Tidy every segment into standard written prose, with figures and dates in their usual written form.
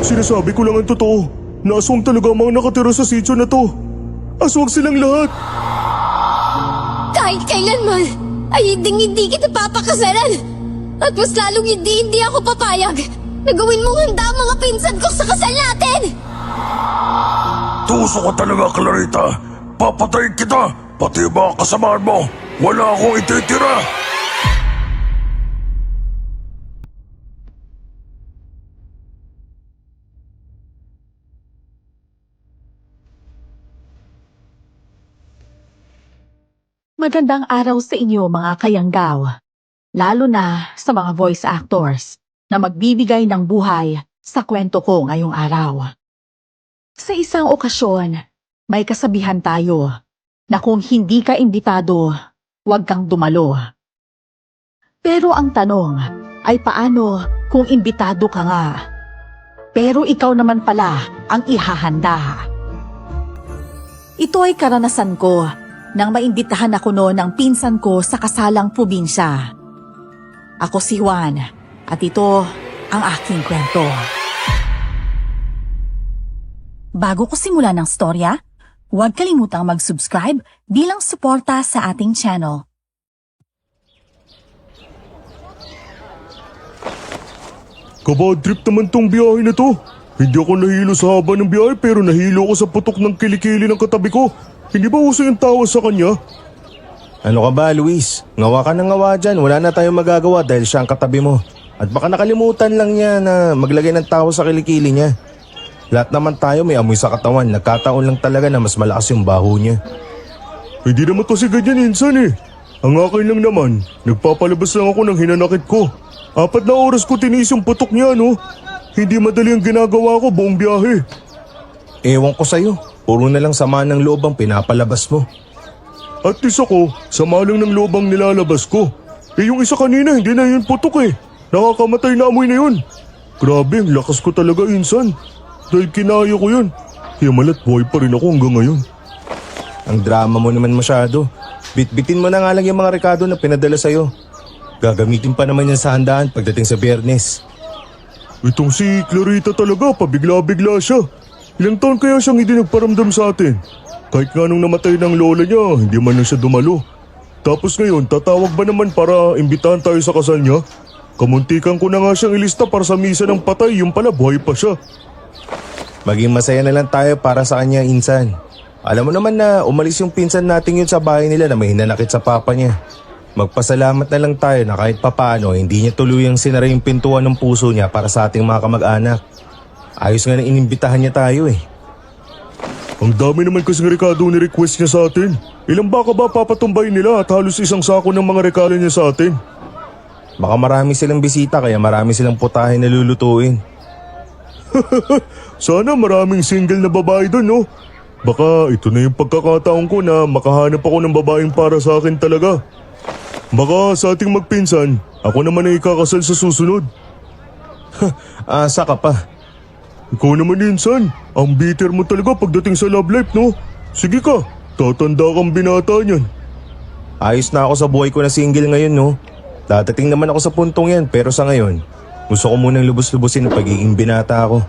Sinasabi ko lang ang totoo. Naaswang talaga ang mga nakatira sa sityo na to. Aswang silang lahat. Kahit kailanman ay hindi kita papakasalan. At mas lalong hindi ako papayag na gawin mong handa ang mga pinsan ko sa kasal natin. Tuso ka talaga, Clarita. Papatayin kita, pati yung mga kasamaan mo. Wala akong ititira. Magandang araw sa inyo mga kayanggaw, lalo na sa mga voice actors na magbibigay ng buhay sa kwento ko ngayong araw. Sa isang okasyon, may kasabihan tayo na kung hindi ka imbitado, huwag kang dumalo. Pero ang tanong ay paano kung imbitado ka nga? Pero ikaw naman pala ang ihahanda. Ito ay karanasan ko nang maimbitahan ako noon ng pinsan ko sa kasalang probinsya. Ako si Juan at ito ang aking kwento. Bago ko simulan ng storya, huwag kalimutang mag-subscribe bilang suporta sa ating channel. Kabad trip naman tong biyahe na to. Hindi ako nahilo sa haba ng biyahe pero nahilo ako sa putok ng kilikili ng katabi ko. Hindi ba uso yung tawa sa kanya? Ano ka ba, Luis? Ngawa ka ng ngawa dyan. Wala na tayong magagawa dahil siya ang katabi mo. At baka nakalimutan lang niya na maglagay ng tao sa kilikili niya. Lahat naman tayo may amoy sa katawan. Nagkataon lang talaga na mas malakas yung baho niya. Hindi naman kasi ganyan insan eh. Ang akin lang naman, nagpapalabas lang ako ng hinanakit ko. 4 na oras ko tinis yung putok niya, no? Hindi madali ang ginagawa ko buong biyahe. Ewan ko sa'yo. Puro na lang sama ng loob ang pinapalabas mo. At least ako, sama lang ng loob ang nilalabas ko. Eh yung isa kanina, hindi na yun putok eh. Nakakamatay na amoy na yun. Grabe, ang lakas ko talaga insan. Dahil kinaya ko yun. Kaya malat buhay pa rin ako hanggang ngayon. Ang drama mo naman masyado. Bitbitin mo na nga lang yung mga rekado na pinadala sa'yo. Gagamitin pa naman yan sa handaan pagdating sa Biyernes. Itong si Clarita talaga, pabigla-bigla siya. Ilang taon kaya siyang hindi nagparamdam sa atin? Kahit nga nung namatay ng lola niya, hindi man lang siya dumalo. Tapos ngayon, tatawag ba naman para imbitahan tayo sa kasal niya? Kamuntikan ko na nga siyang ilista para sa misa ng patay, yung pala buhay pa siya. Maging masaya na lang tayo para sa kanya, insan. Alam mo naman na umalis yung pinsan natin yun sa bahay nila na may hinanakit sa papa niya. Magpasalamat na lang tayo na kahit papaano hindi niya tuluyang sinara yung pintuan ng puso niya para sa ating mga kamag-anak. Ayos nga na inimbitahan niya tayo eh. Ang dami naman kasing rekado ni request niya sa atin. Ilang baka ba papatumbay nila at halos isang sako ng mga rekado niya sa atin? Baka marami silang bisita kaya marami silang putahe na lulutuin. Sana maraming single na babae doon, no? Baka ito na yung pagkakataon ko na makahanap ako ng babaeng para sa akin talaga. Baka sa ating magpinsan, ako naman ang ikakasal sa susunod. Asa ka pa? Ikaw naman insan, ang bitter mo talaga pagdating sa love life, no? Sige ka, tatanda kang binata niyan. Ayos na ako sa buhay ko na single ngayon, no? Dadating naman ako sa puntong yan pero sa ngayon, gusto ko munang lubos-lubusin ang pagiging binata ako.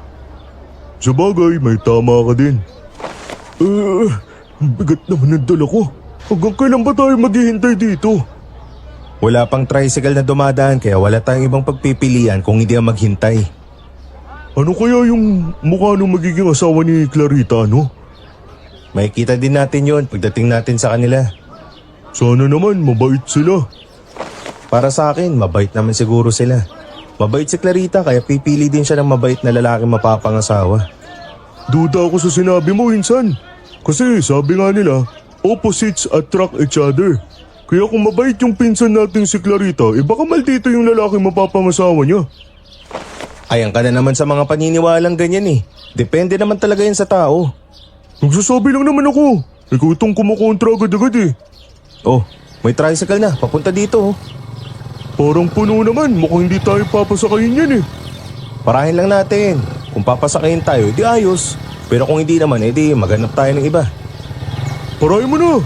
Sa bagay, may tama ka din. Ang bigat naman ng dala ko. Hanggang kailan ba tayo maghihintay dito? Wala pang tricycle na dumadaan kaya wala tayong ibang pagpipilian kung hindi ang maghintay. Ano kaya yung mukha ng magiging asawa ni Clarita, no? Makikita din natin yon pagdating natin sa kanila. Sana naman mabait sila. Para sa akin, mabait naman siguro sila. Mabait si Clarita kaya pipili din siya ng mabait na lalaking mapapangasawa. Duda ako sa sinabi mo, insan. Kasi sabi nga nila, opposites attract each other. Kaya kung mabait yung pinsan natin si Clarita, baka maldito yung lalaking mapapangasawa niya. Ayan ka na naman sa mga paniniwalang ganyan eh. Depende naman talaga yan sa tao. Nagsasabi lang naman ako. Ikaw itong kumukontra agad-agad eh. Oh, may tricycle na. Papunta dito oh. Parang puno naman. Mukhang hindi tayo papasakayin yan eh. Parahin lang natin. Kung papasakayin tayo, edi ayos. Pero kung hindi naman, edi maghanap tayo ng iba. Parahin mo na.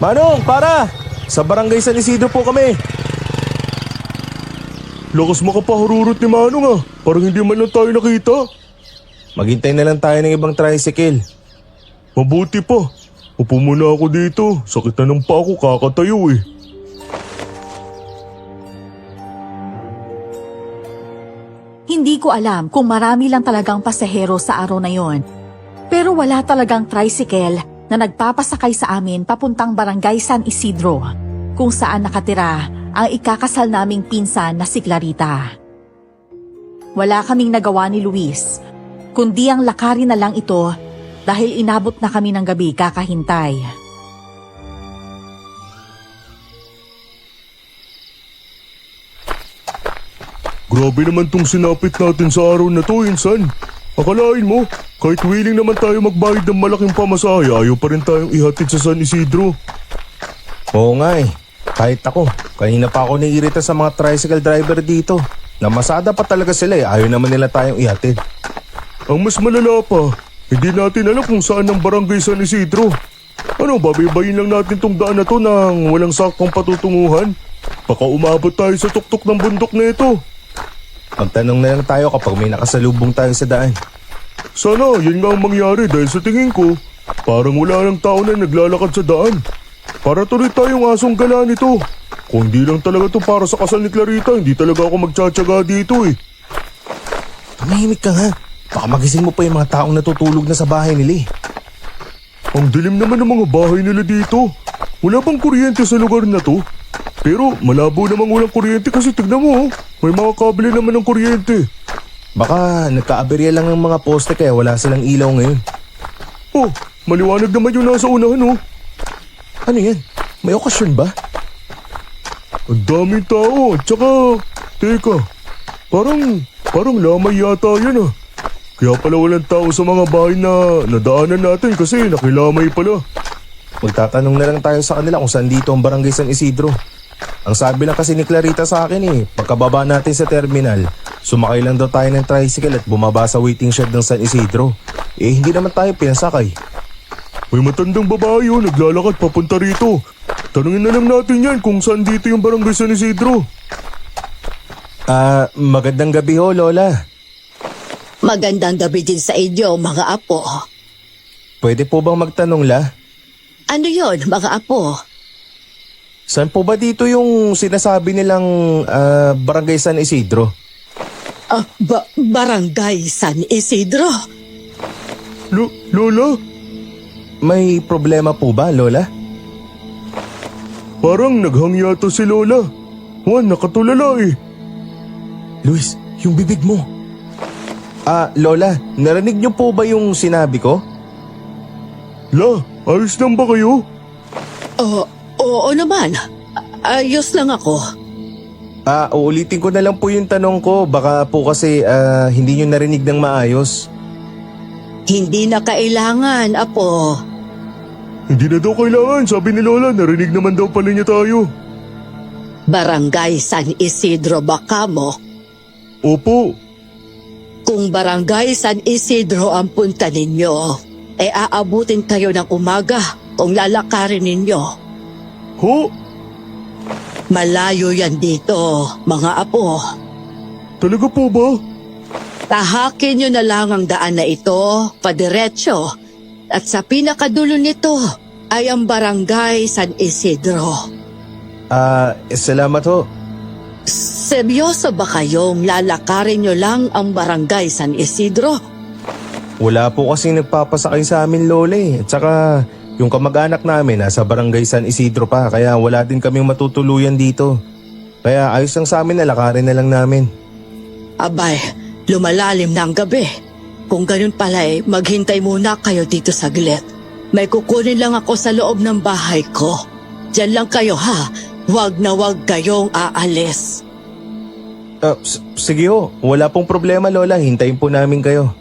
Manong, para! Sa barangay San Isidro po kami. Lakas makapaharurot ni Manong ah. Parang hindi man lang tayo nakita. Maghintay na lang tayo ng ibang tricycle. Mabuti pa. Upo muna ako dito. Sakit na ng paa ko, kakatayo eh. Hindi ko alam kung marami lang talagang pasahero sa araw na yon. Pero wala talagang tricycle na nagpapasakay sa amin papuntang Barangay San Isidro, kung saan nakatira ang ikakasal naming pinsan na si Clarita. Wala kaming nagawa ni Luis, kundi ang lakarin na lang ito dahil inabot na kami ng gabi kakahintay. Grabe naman tong sinapit natin sa araw na to, insan. Akalain mo, kahit willing naman tayo magbayad ng malaking pamasahe, ayaw pa rin tayong ihatid sa San Isidro. Oo nga eh. Kahit ako, kanina pa ako naiirita sa mga tricycle driver dito. Namasada pa talaga sila eh, ayaw naman nila tayong ihatid. Ang mas malala pa, hindi natin alam kung saan ang barangay San Isidro. Ano, babaybayin lang natin tong daan na to nang walang saktong patutunguhan? Baka umabot tayo sa tuktok ng bundok na ito. Magtanong na lang tayo kapag may nakasalubong tayo sa daan. Sana yun nga ang mangyari dahil sa tingin ko, parang wala ng tao na naglalakad sa daan. Para tuloy tayong asong gala nito. Kung di lang talaga to para sa kasal ni Clarita, hindi talaga ako magtsatsaga dito eh. Tumahimik ka nga. Baka magising mo pa yung mga taong natutulog na sa bahay nila eh. Ang dilim naman ng mga bahay nila dito. Wala bang kuryente sa lugar na to? Pero malabo namang walang kuryente kasi tignan mo, may mga kable naman ng kuryente. Baka nagkaaberya lang ng mga poste kaya wala silang ilaw ngayon. Oh, maliwanag naman yung nasa unahan oh. Ano yan? May okasyon ba? Ang daming tao at saka, teka, parang lamay yata yan ah. Kaya pala walang tao sa mga bahay na nadaanan natin kasi nakilamay pala. Magtatanong na lang tayo sa kanila kung saan dito ang barangay San Isidro. Ang sabi lang kasi ni Clarita sa akin eh, pagkababa natin sa terminal, sumakay lang daw tayo ng tricycle at bumaba sa waiting shed ng San Isidro. Eh hindi naman tayo pinasakay. May matandang babae oh, naglalakad papunta rito. Tanungin na lang natin yan kung saan dito yung barangay San Isidro. Magandang gabi ho, Lola. Magandang gabi din sa inyo, mga apo. Pwede po bang magtanong la? Ano yon, mga apo? Saan po ba dito yung sinasabi nilang barangay San Isidro? Barangay San Isidro? Lola? May problema po ba, Lola? Parang naghangyato si Lola. Juan, nakatulala eh. Luis, yung bibig mo. Lola, narinig niyo po ba yung sinabi ko? La, ayos lang ba kayo? Oo naman. Ayos lang ako. Uulitin ko na lang po yung tanong ko. Baka po kasi hindi niyo narinig ng maayos. Hindi na kailangan, apo. Hindi na daw kailangan, sabi ni Lola, narinig naman daw pala niya tayo. Barangay San Isidro ba kamo? Opo. Kung Barangay San Isidro ang punta ninyo, aabutin kayo ng umaga kung lalakarin ninyo. Ho? Malayo yan dito, mga apo. Talaga po ba? Tahakin nyo na lang ang daan na ito, padiretso. At sa pinakadulo nito ay ang Barangay San Isidro. Salamat ho. Seryoso ba kayong lalakarin nyo lang ang Barangay San Isidro? Wala po kasi nagpapasakay sa amin, Lola eh. At saka yung kamag-anak namin nasa barangay San Isidro pa, kaya wala din kaming matutuluyan dito. Kaya ayos lang sa amin na lakarin na lang namin. Abay, lumalalim na ang gabi. Kung ganun pala maghintay muna kayo dito saglit. May kukunin lang ako sa loob ng bahay ko. Diyan lang kayo ha, wag na wag kayong aalis. Sige ho, wala pong problema Lola, hintayin po namin kayo.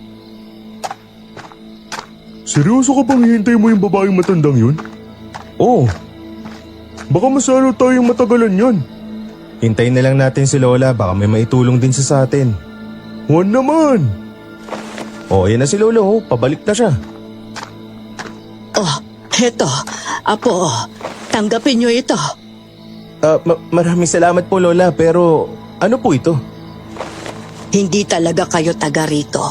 Seryoso ka bang hihintay mo yung babaeng matandang yun? Oo, Baka masalo tayong matagalan yan. hintayin na lang natin si Lola, baka may maitulong din sa atin. Juan naman. Yan na si Lola ho, pabalik na siya. Heto, apo, tanggapin nyo ito. Maraming salamat po Lola, pero Ano po ito? Hindi talaga kayo taga rito.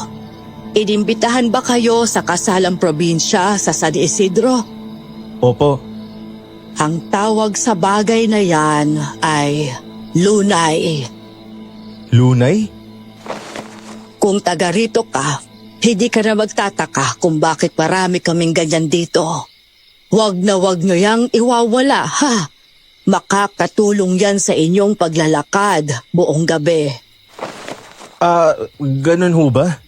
Inimbitahan ba kayo sa kasalang probinsya sa San Isidro? Opo. Ang tawag sa bagay na yan ay lunay. Lunay? Kung taga rito ka, hindi ka na magtataka kung bakit marami kaming ganyan dito. Wag nyo yang iwawala, ha? Makakatulong yan sa inyong paglalakad buong gabi. Ganun ho ba?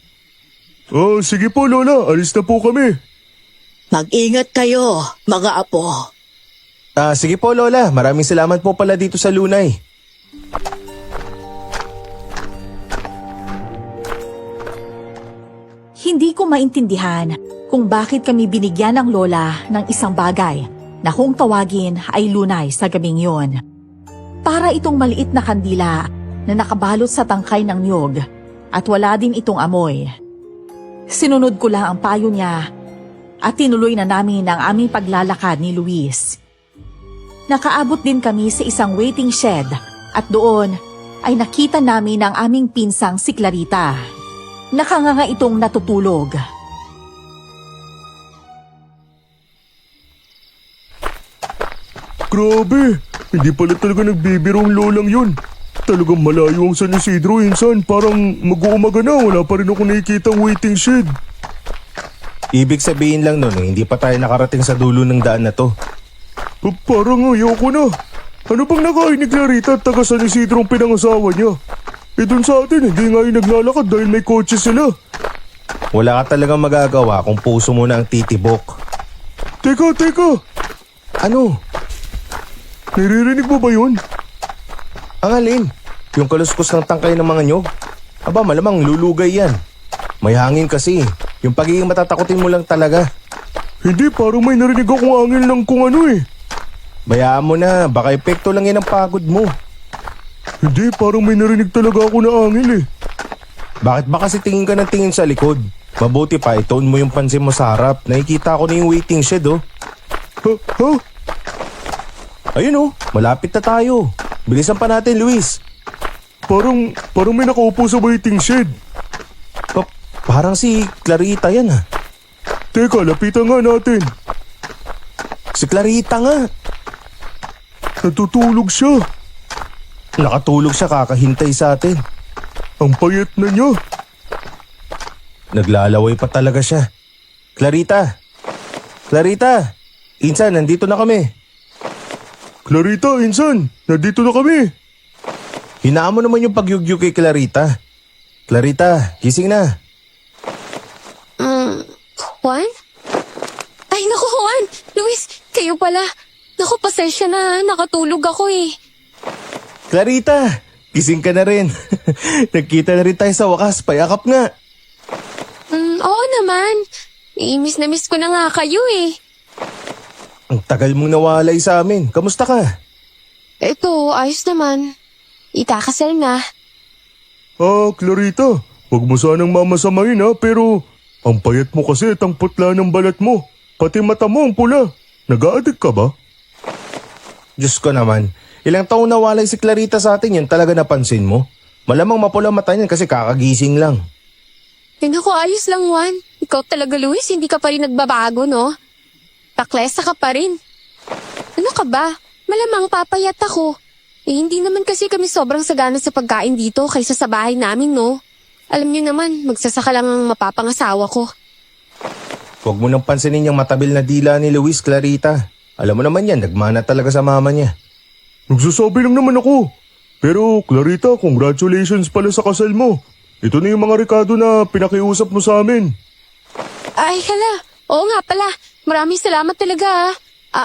Oh, sige po Lola, alis na po kami. Mag-ingat kayo, mga apo. Sige po Lola, maraming salamat po pala dito sa Lunay. Hindi ko maintindihan kung bakit kami binigyan ng lola ng isang bagay na kung tawagin ay lunay sa gabing yon. Para itong maliit na kandila na nakabalot sa tangkay ng niyog at wala din itong amoy. Sinunod ko lang ang payo niya at tinuloy na namin ang aming paglalakad ni Luis. Nakaabot din kami sa isang waiting shed at doon ay nakita namin ang aming pinsang si Clarita. Nakanganga itong natutulog. Grabe, hindi pala talaga nagbibiro ang lolang yun. Talagang malayo ang San Isidro, insan. Parang mag-uumaga na, wala pa rin ako nakikita ang waiting shed. Ibig sabihin lang nun, hindi pa tayo nakarating sa dulo ng daan na to. Parang ayoko na. Ano bang nakain ni Clarita at taga San Isidro ang pinangasawa niya? Dun sa atin, hindi nga yung naglalakad dahil may kotse sila. Wala ka talagang magagawa kung puso mo na ang titibok. Teka! Ano? Naririnig mo ba yun? Ang alin? Yung kaluskos ng tangkay ng mga nyog? Aba, malamang lulugay yan. May hangin kasi. Yung pagiging matatakotin mo lang talaga. Hindi, parang may narinig akong angin lang kung ano eh. Bayaan mo na, baka epekto lang yan ang pagod mo. Hindi, parang may narinig talaga ako na angin eh. Bakit ba kasi tingin ka ng tingin sa likod? Mabuti pa, i-tone mo yung pansin mo sa harap. Nakikita ko na yung waiting shed, oh. Ha? Ayun, oh. Malapit na tayo. Bilisan pa natin, Luis. Parang may nakaupo sa waiting shed. Parang si Clarita yan, ah. Teka, lapitan nga natin. Si Clarita nga. Natutulog siya. Nakatulog siya kakahintay sa atin. Ang payat na niya. Naglalaway pa talaga siya. Clarita! Insan, nandito na kami. Clarita, insan, nandito na kami. Hinaan mo naman yung pagyugyug kay Clarita. Clarita, gising na. Juan? Ay, naku, Juan! Luis, kayo pala. Naku, pasensya na. Nakatulog ako eh. Clarita, gising ka na rin. Nagkita na rin tayo sa wakas, payakap nga. Oo naman. Miss na miss ko na nga kayo eh. Ang tagal mong nawalay sa amin. Kamusta ka? Ito, ayos naman. Ikakasal na. Clarita, wag mo sanang mamasamain ha, pero ang payat mo kasi at ang putla ng balat mo. Pati mata mo ang pula. Nag-a-addict ka ba? Diyos ko naman. Ilang taon nawalay si Clarita sa atin, yan talaga napansin mo? Malamang mapula mata niyan kasi kakagising lang. Naku, ayos lang, Juan. Ikaw talaga, Luis, hindi ka pa rin nagbabago, no? Paklesa ka pa rin. Ano ka ba? Malamang papayat ako. Hindi naman kasi kami sobrang sagana sa pagkain dito kaysa sa bahay namin, no? Alam niyo naman, magsasaka lang ang mapapangasawa ko. Huwag mo nang pansinin yung matabil na dila ni Luis, Clarita. Alam mo naman yan, nagmana talaga sa mama niya. Nagsasabi lang naman ako. Pero Clarita, congratulations pala sa kasal mo. Ito na yung mga rekado na pinakiusap mo sa amin. Ay, hala. Oo nga pala. Maraming salamat talaga,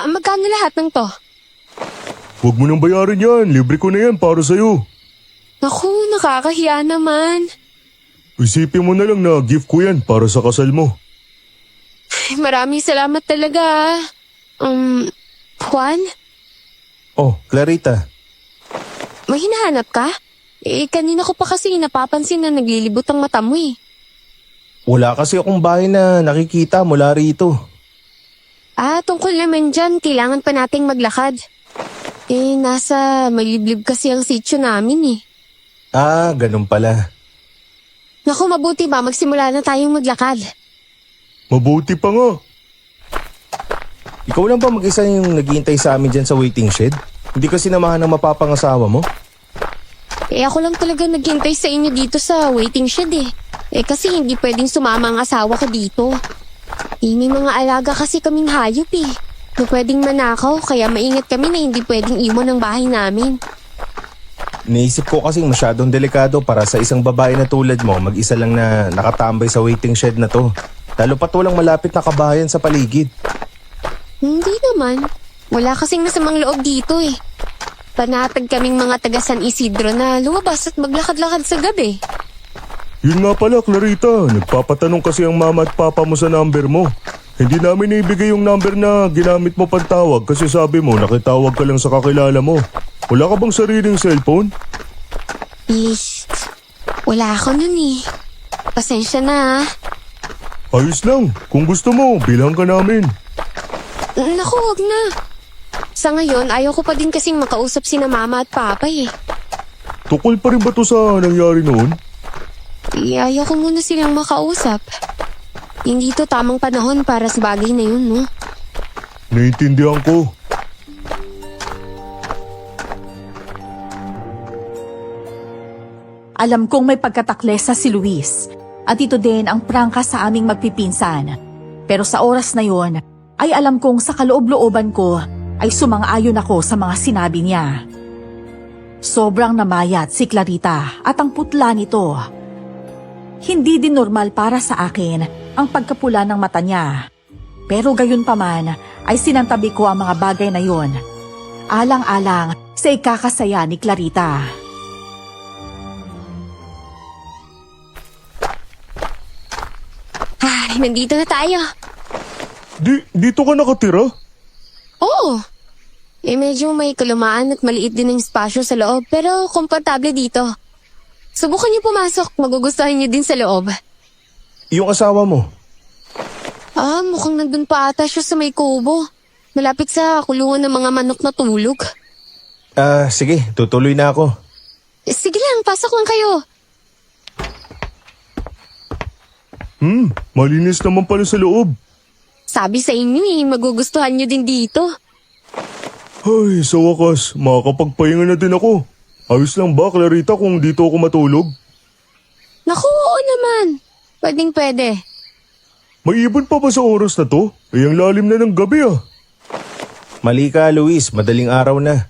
magkano lahat ng to? Huwag mo nang bayarin yan. Libre ko na yan para sa'yo. Naku, nakakahiya naman. Isipin mo na lang na gift ko yan para sa kasal mo. Ay, maraming salamat talaga. Juan? Oh, Clarita. May hinahanap ka? Kanina ko pa kasi napapansin na naglilibot ang mata mo eh. Wala kasi akong bahay na nakikita mula rito. Tungkol naman dyan, kailangan pa nating maglakad. Nasa maliblib kasi ang sityo namin eh. Ah, ganun pala. Naku, mabuti ba magsimula na tayong maglakad? Mabuti pa nga. Ikaw lang ba mag-isa yung naghihintay sa amin dyan sa waiting shed? Hindi ka sinamahan ng mapapangasawa mo? Ako lang talaga naghintay sa inyo dito sa waiting shed eh. Kasi hindi pwedeng sumama ang asawa ko dito. May mga alaga kasi kaming hayop eh. Na pwedeng manakaw, kaya maingat kami na hindi pwedeng iwan ang bahay namin. Naisip ko kasing masyadong delikado para sa isang babae na tulad mo mag-isa lang na nakatambay sa waiting shed na to. Lalo pat walang malapit na kabahayan sa paligid. Hindi naman. Wala kasing masamang loob dito eh. Panatag kaming mga taga San Isidro na lumabas at maglakad-lakad sa gabi. Yun nga pala, Clarita. Nagpapatanong kasi ang mama at papa mo sa number mo. Hindi namin ibigay yung number na ginamit mo pantawag kasi sabi mo nakitawag ka lang sa kakilala mo. Wala ka bang sariling cellphone? Wala ako nun eh. Pasensya na ah. Ayos lang. Kung gusto mo, bilang ka namin. Naku, wag na. Sa ngayon, ayaw ko pa din kasing makausap sina mama at papa eh. Tukol pa rin ba to sa nangyari noon? Ayaw ko muna silang makausap. Hindi to tamang panahon para sa bagay na yun, no? Naiintindihan ko. Alam kong may pagkataklesa si Luis at ito din ang prangka sa aming magpipinsan. Pero sa oras na yon, ay alam kong sa kaloob-looban ko ay sumang-ayon ako sa mga sinabi niya. Sobrang namayat si Clarita at ang putla nito. Hindi din normal para sa akin ang pagkapula ng mata niya. Pero gayon pa man ay sinantabi ko ang mga bagay na yon. Alang-alang sa ikakasaya ni Clarita. Nandito na tayo. Dito ka nakatira? Oo. Medyo may kalumaan at maliit din ang espasyo sa loob pero komportable dito. Subukan niyo pumasok, magugustuhan niyo din sa loob. Yung asawa mo? Mukhang nandun pa ata siya sa may kubo. Malapit sa kulungan ng mga manok na tulog. Sige, tutuloy na ako. Sige lang, pasok lang kayo. Malinis naman pala sa loob. Sabi sa inyo magugustuhan niyo din dito. Ay, sa wakas, makakapagpahinga na din ako. Ayos lang ba, Clarita, kung dito ako matulog? Naku, oo naman. Pwedeng pwede. May ibon pa ba sa oras na to? Ang lalim na ng gabi ah. Mali ka, Luis. Madaling araw na.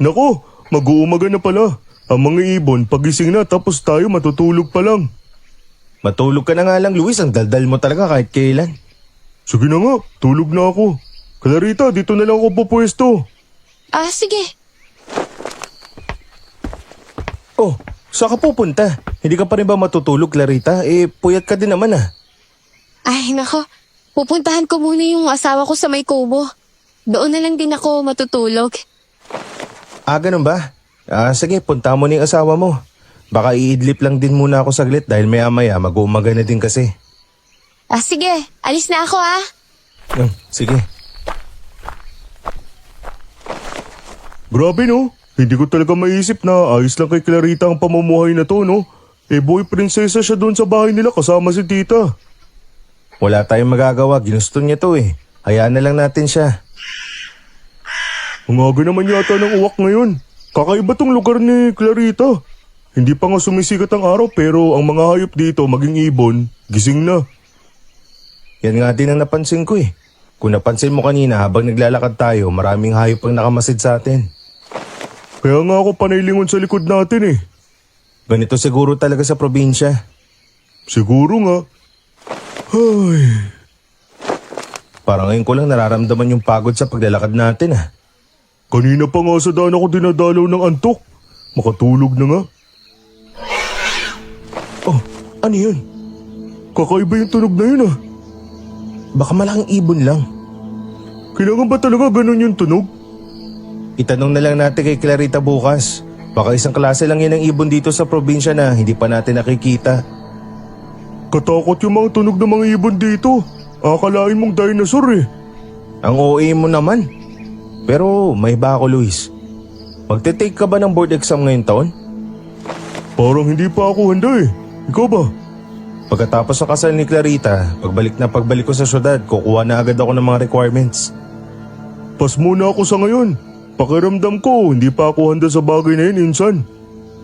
Nako, mag-uumaga na pala. Ang mga ibon, pagising na tapos tayo matutulog pa lang. Matulog ka na nga lang, Luis. Ang daldal mo talaga kahit kailan. Sige na nga, tulog na ako. Clarita, dito na lang ako pupwesto. Sige. Oh, saan ka pupunta? Hindi ka pa rin ba matutulog, Clarita? Puyat ka din naman ah. Ay, nako. Pupuntahan ko muna yung asawa ko sa may kubo. Doon na lang din ako matutulog. Ganun ba? Sige, punta mo na yung asawa mo. Baka iidlip lang din muna ako saglit dahil maya-maya mag-uumaga na din kasi. Sige. Alis na ako Sige. Grabe no, hindi ko talaga maisip na ayos lang kay Clarita ang pamumuhay na to no. Boy prinsesa siya doon sa bahay nila kasama si tita. Wala tayong magagawa, ginusto niya to eh. Hayaan na lang natin siya. Ang aga naman yata ng uwak ngayon. Kakaiba tong lugar ni Clarita. Hindi pa nga sumisikat ang araw pero ang mga hayop dito maging ibon, gising na. Yan nga din ang napansin ko eh. Kung napansin mo kanina habang naglalakad tayo, maraming hayop ang nakamasid sa atin. Kaya nga ako panaylingon sa likod natin eh. Ganito siguro talaga sa probinsya. Siguro nga. Ay. Parang ngayon ko lang nararamdaman yung pagod sa paglalakad natin ah. Kanina pa nga sa daan ako dinadalaw ng antok. Makatulog na nga. Oh, ano yun? Kakaiba yung tunog na yun ah. Baka malaking ibon lang. Kailangan ba talaga ganun yung tunog? Itanong na lang natin kay Clarita bukas. Baka isang klase lang yan ng ibon dito sa probinsya na hindi pa natin nakikita. Katakot yung mga tunog ng mga ibon dito. Akalain mong dinosaur eh. Ang OA mo naman. Pero may iba ako, Luis. Magte-take ka ba ng board exam ngayong taon? Parang hindi pa ako handa eh. Ikaw ba? Pagkatapos ng kasal ni Clarita, pagbalik ko sa syudad, kukuha na agad ako ng mga requirements. Pas muna ako sa ngayon. Pakiramdam ko, hindi pa ako handa sa bagay na yun, Insan.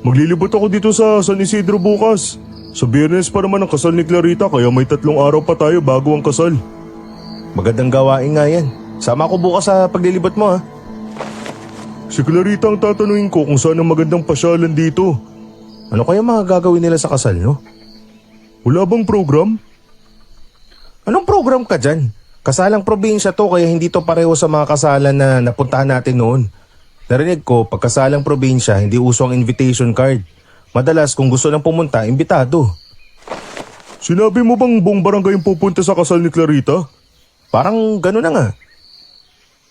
Maglilibot ako dito sa San Isidro bukas. Sa Biyernes pa naman ang kasal ni Clarita kaya may 3 araw pa tayo bago ang kasal. Magandang gawain nga yan. Sama ako bukas sa paglilibot mo ha. Si Clarita ang tatanungin ko kung saan ang magandang pasyalan dito. Ano kaya mga gagawin nila sa kasal no? Wala bang program? Anong program ka dyan? Kasalang probinsya to kaya hindi to pareho sa mga kasalan na napuntahan natin noon. Narinig ko, pagkasalang probinsya, hindi uso ang invitation card. Madalas kung gusto lang pumunta, imbitado. Sinabi mo bang buong barangay ang pupunta sa kasal ni Clarita? Parang gano'n na nga.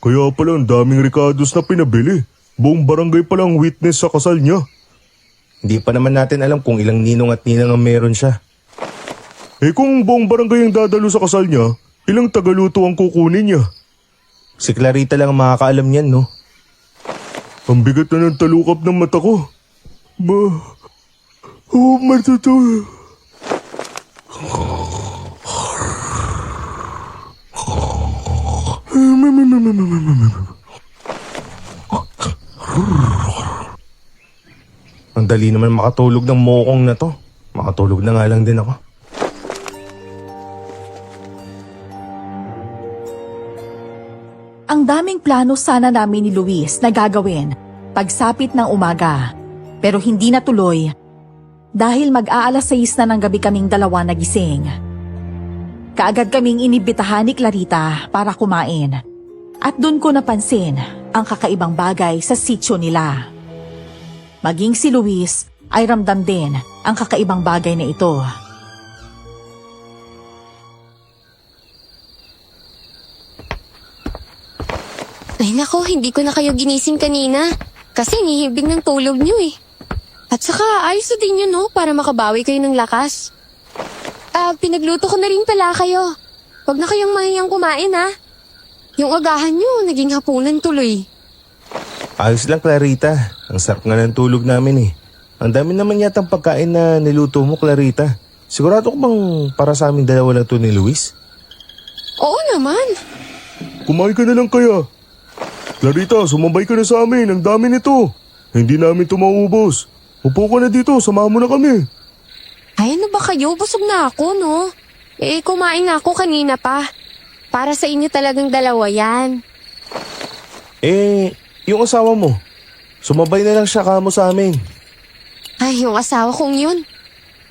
Kaya pala ang daming ricados na pinabili. Buong barangay pala ang witness sa kasal niya. Hindi pa naman natin alam kung ilang ninong at ninang ang meron siya. Eh kung buong barangay ang dadalo sa kasal niya, ilang tagaluto ang kukunin niya? Si Clarita lang ang makakaalam niyan, no? Ang bigat na ng talukap ng mata ko. Matuto. Ang dali naman makatulog ng mokong na to. Makatulog na nga lang din ako. Ang daming plano sana namin ni Luis na gagawin pagsapit ng umaga. Pero hindi natuloy dahil mag-aalas 6 na ng gabi kaming dalawa nagising. Kaagad kaming inibitahan ni Clarita para kumain. At doon ko napansin ang kakaibang bagay sa sitio nila. Maging si Luis ay ramdam din ang kakaibang bagay na ito. Ay nako, hindi ko na kayo ginising kanina. Kasi nihibig ng tulog niyo eh. At saka ayos na din yun no, para makabawi kayo ng lakas. Pinagluto ko na rin pala kayo. Huwag na kayong mahiyang kumain ha. Yung agahan niyo, naging hapunan tuloy. Ayos lang, Clarita. Ang sarap nga ng tulog namin eh. Ang dami naman yatang pagkain na niluto mo, Clarita. Sigurado ko bang para sa aming dalawa lang to ni Luis? Oo naman. Kumain ka na lang kaya. Clarita, sumabay ka na sa amin. Ang dami nito. Hindi namin ito maubos. Upo ka na dito, samahan mo na kami. Ay ano ba kayo? Busog na ako no. Kumain na ako kanina pa. Para sa inyo talagang dalawa yan. Yung asawa mo. Sumabay na lang siya kamo sa amin. Ay, yung asawa kong yun.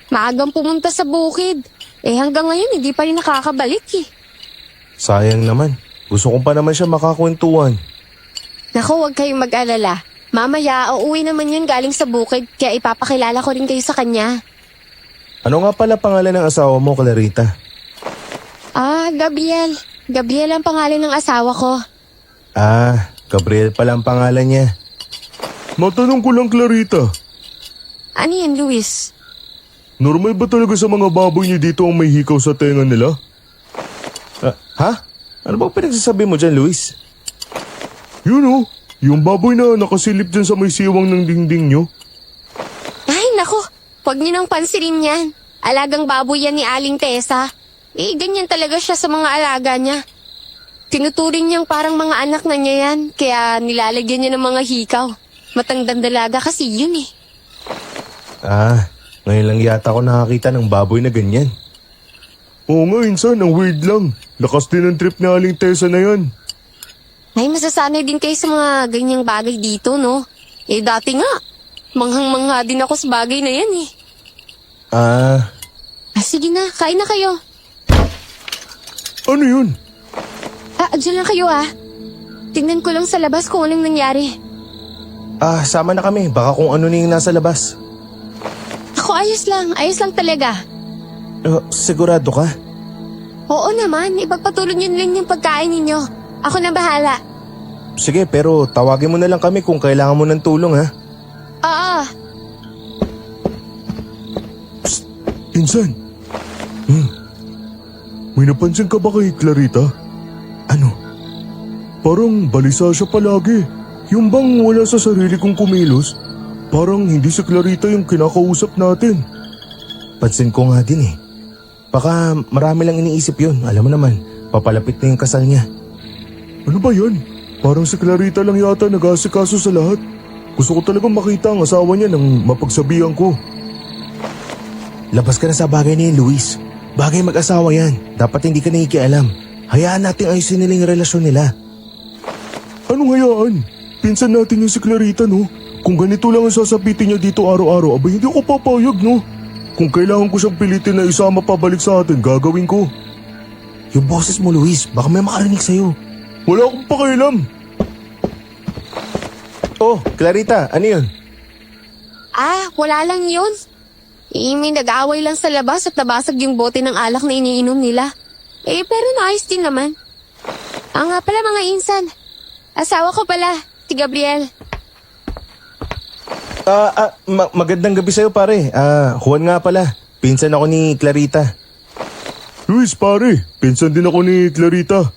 Maagang pumunta sa bukid. Hanggang ngayon hindi pa rin nakakabalik eh. Sayang naman. Gusto ko pa naman siya makakwentuhan. Naku, huwag kayong mag-alala. Mamaya, uuwi naman yun galing sa bukid, kaya ipapakilala ko rin kayo sa kanya. Ano nga pala pangalan ng asawa mo, Clarita? Gabriel. Gabriel ang pangalan ng asawa ko. Gabriel pala ang pangalan niya. Matanong ko lang, Clarita. Ano yan, Luis? Normal ba talaga sa mga baboy niyo dito ang may hikaw sa tenga nila? Ha? Ano ba pinagsasabi mo dyan, Luis? Yun oh, yung baboy na nakasilip dyan sa may siwang ng dingding niyo. Ay, naku. Huwag niyo nang pansinin yan. Alagang baboy yan ni Aling Tessa. Ganyan talaga siya sa mga alaga niya. Tinuturing niyang parang mga anak na niya yan, kaya nilalagyan niya ng mga hikaw. Matandang dalaga kasi yun eh. Ngayon lang yata ako nakakita ng baboy na ganyan. Oo nga, Insan, ang weird lang. Lakas din ang trip ni Aling Tessa na yan. Ay, masasanay din kayo sa mga ganyang bagay dito, no? Dati nga, manghang-mangha din ako sa bagay na yan eh. Sige na, kain na kayo. Ano yun? Diyan lang kayo Tingnan ko lang sa labas kung anong nangyari. Sama na kami. Baka kung ano na yung nasa labas. Ako ayos lang talaga. Sigurado ka? Oo naman, ipagpatuloy niyo lang yung pagkain ninyo. Ako na bahala. Sige, pero tawagin mo na lang kami kung kailangan mo ng tulong, ha? Oo. Insan. May napansin ka ba kay Clarita? Ano? Parang balisa siya palagi. Yung bang wala sa sarili kong kumilos? Parang hindi si Clarita yung kinakausap natin. Pansin ko nga din eh. Baka marami lang iniisip yun. Alam mo naman, papalapit na yung kasal niya. Ano ba yan? Parang si Clarita lang yata nag-asikaso sa lahat. Gusto ko talagang makita ang asawa niya nang mapagsabihan ko. Labas ka na sa bagay na yun, Luis. Bagay mag-asawa yan. Dapat hindi ka nakikialam. Hayaan natin ayusin nila yung relasyon nila. Anong hayaan? Pinsan natin yung si Clarita, no? Kung ganito lang ang sasapitin niya dito araw-araw, abay hindi ako papayag, no? Kung kailangan ko siyang pilitin na isama pabalik sa atin, gagawin ko. Yung boses mo, Luis, baka may makarinig sa'yo. Wala akong pakialam. Oh, Clarita, ano yun? Wala lang yun. May nag-aaway lang sa labas at nabasag yung bote ng alak na iniinom nila. Pero naayos din naman. Nga pala mga insan. Asawa ko pala, si Gabriel. Magandang gabi sa'yo, pare. Juan nga pala. Pinsan ako ni Clarita. Luis, pare. Pinsan din ako ni Clarita.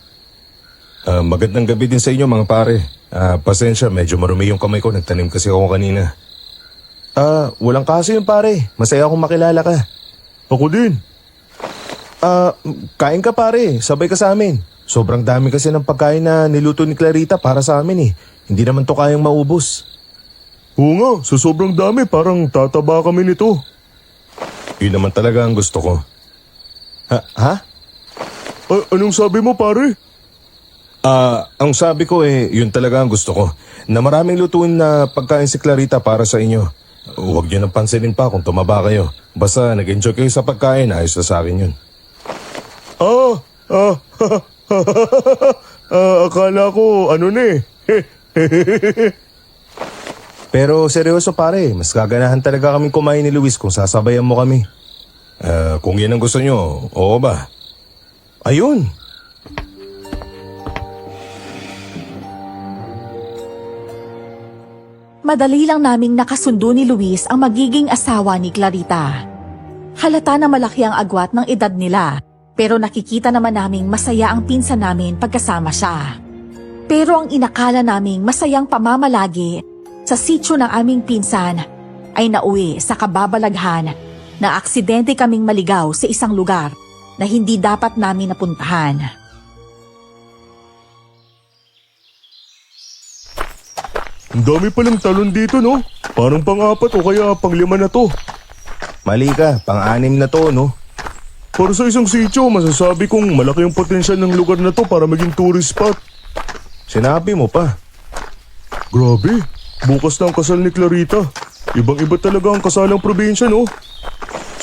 Magandang gabi din sa inyo, mga pare. Pasensya, medyo marumi yung kamay ko. Nagtanim kasi ako kanina. Walang kaso yun, pare. Masaya akong makilala ka. Ako din. Kain ka, pare. Sabay ka sa amin. Sobrang dami kasi ng pagkain na niluto ni Clarita para sa amin eh. Hindi naman to kayang maubos. Oo nga, sa sobrang dami, parang tataba kami nito. Yun naman talaga ang gusto ko. Ha? Anong sabi mo, pare? Ang sabi ko yun talaga ang gusto ko. Na maraming lutuin na pagkain si Clarita para sa inyo. Huwag niyo nang pansinin pa kung tumaba kayo. Basta nag-enjoy kayo sa pagkain, ayos na sa akin yun. Akala ko, ano na eh. Pero seryoso pare, mas gaganahan talaga kaming kumain ni Luis kung sasabayan mo kami. Kung yan ang gusto nyo, oo ba? Ayun! Madali lang naming nakasundo ni Luis ang magiging asawa ni Clarita. Halata na malaki ang agwat ng edad nila, pero nakikita naman naming masaya ang pinsan namin pagkasama siya. Pero ang inakala naming masayang pamamalagi sa sityo ng aming pinsan ay nauwi sa kababalaghan na aksidente kaming maligaw sa isang lugar na hindi dapat namin napuntahan. Ang dami palang talon dito, no? Parang pang-apat o kaya pang-5 na to. Mali ka, pang-6 na to, no? Para sa isang sityo, masasabi kong malaki ang potensyal ng lugar na to para maging tourist spot. Sinabi mo pa. Grabe, bukas na ang kasal ni Clarita. Ibang-iba talaga ang kasalang probinsya, no?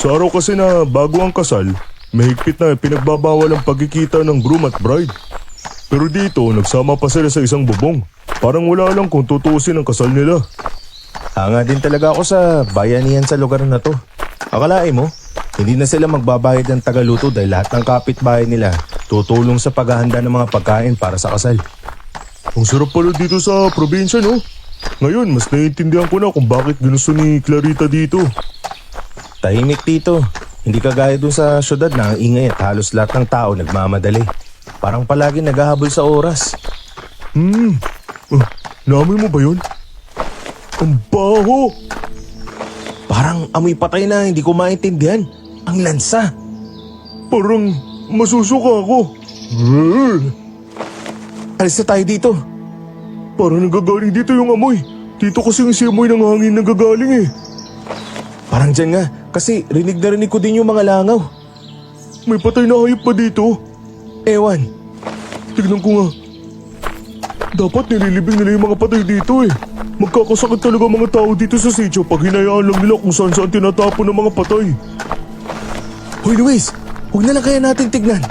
Sa araw kasi na bago ang kasal, mahigpit na pinagbabawal ang pagkikita ng groom at bride. Pero dito, nagsama pa sila sa isang bubong. Parang wala lang kung tutuusin ang kasal nila. Hanga din talaga ako sa bayanihan sa lugar na to. Akalain mo, hindi na sila magbabayad ng tagaluto dahil lahat ng kapitbahay nila tutulong sa paghahanda ng mga pagkain para sa kasal. Ang sarap pala dito sa probinsya, no? Ngayon, mas naiintindihan ko na kung bakit ginusto ni Clarita dito. Tahimik dito. Hindi kagaya dun sa syudad na ang ingay at halos lahat ng tao nagmamadali. Parang palagi naghahabol sa oras. Naamoy mo ba yun? Ang baho! Parang amoy patay na hindi ko maintindihan. Ang lansa. Parang masusuka ako. Alis na tayo dito. Parang nagagaling dito yung amoy. Dito kasi yung simoy ng hangin nagagaling eh. Parang dyan nga, kasi rinig na rinig ko din yung mga langaw. May patay na hayop pa dito. Ewan. Tignan ko nga. Dapat nililibing nila yung mga patay dito eh. Magkakasakit talaga mga tao dito sa sitio pag hinayaan lang nila kung saan-saan tinatapon ng mga patay. Hoy Luis, huwag na lang kaya natin tignan.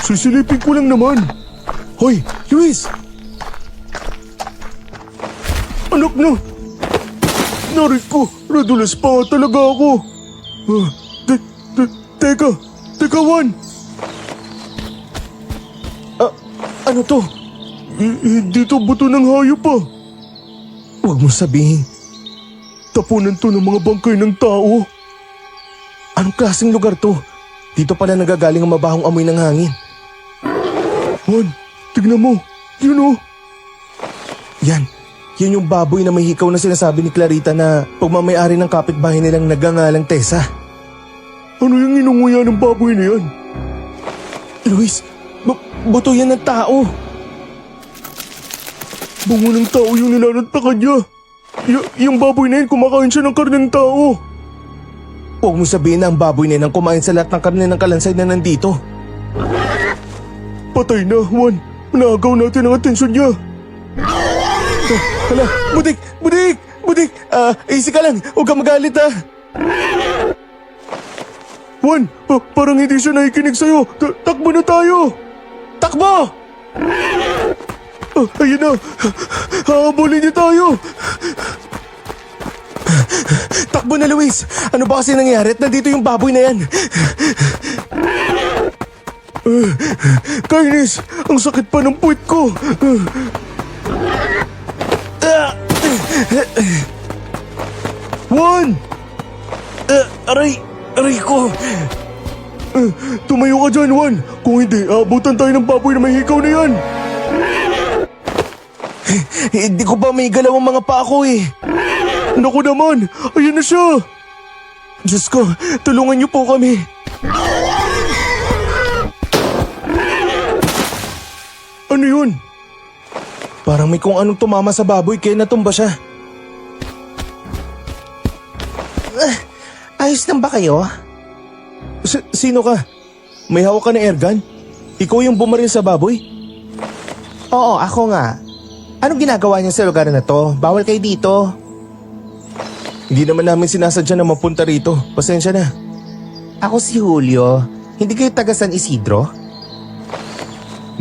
Sisilipin ko lang naman. Hoy, Luis! Anak na! Narit ko, nadulas pa nga talaga ako. Teka, Juan! Ano to? Hindi to buto ng hayop pa. Huwag mo sabihin. Tapunan to ng mga bangkay ng tao. Anong klaseng lugar to? Dito pala nagagaling ang mabahong amoy ng hangin. Juan, tignan mo. Yun oh. Yan yung baboy na may hikaw na sinasabi ni Clarita na pagmamayari ng kapitbahay nilang nagangalang Tessa. Ano yung inunguya ng baboy na yan? Luis, buto yan ng tao. Bungo ng tao yung nilalot na kanya. Yung baboy na yan, kumakain siya ng karne ng tao. Huwag mo sabihin na ang baboy na yan ang kumain sa lahat ng karne ng kalansay na nandito. Patay na, Juan. Naagaw natin ang atensyon niya. Hala, budik! Easy ka lang, huwag kang magalit Juan, parang hindi siya nakikinig sa'yo. Takbo na tayo! Takbo! Ayun na! Hahabulin niya tayo! Takbo na, Luis! Ano ba kasi nangyari at nandito yung baboy na yan? Kainis! Ang sakit pa ng puwit ko! Juan! Aray ko! Tumayo ka dyan, Juan! Kung hindi, abutan tayo ng baboy na may hikaw na yan! Hindi ko ba may galaw ang mga paa ko eh? Naku naman! Ayan na siya! Diyos ko, tulungan niyo po kami. Ano yun? Parang may kung anong tumama sa baboy kaya natumba siya. Ayos lang ba kayo? Sino ka? May hawak ka na airgun? Ikaw yung bumaril sa baboy? Oo, ako nga. Anong ginagawa niyo sa lugar na to? Bawal kayo dito. Hindi naman namin sinasadya na mapunta rito. Pasensya na. Ako si Julio. Hindi kayo taga San Isidro?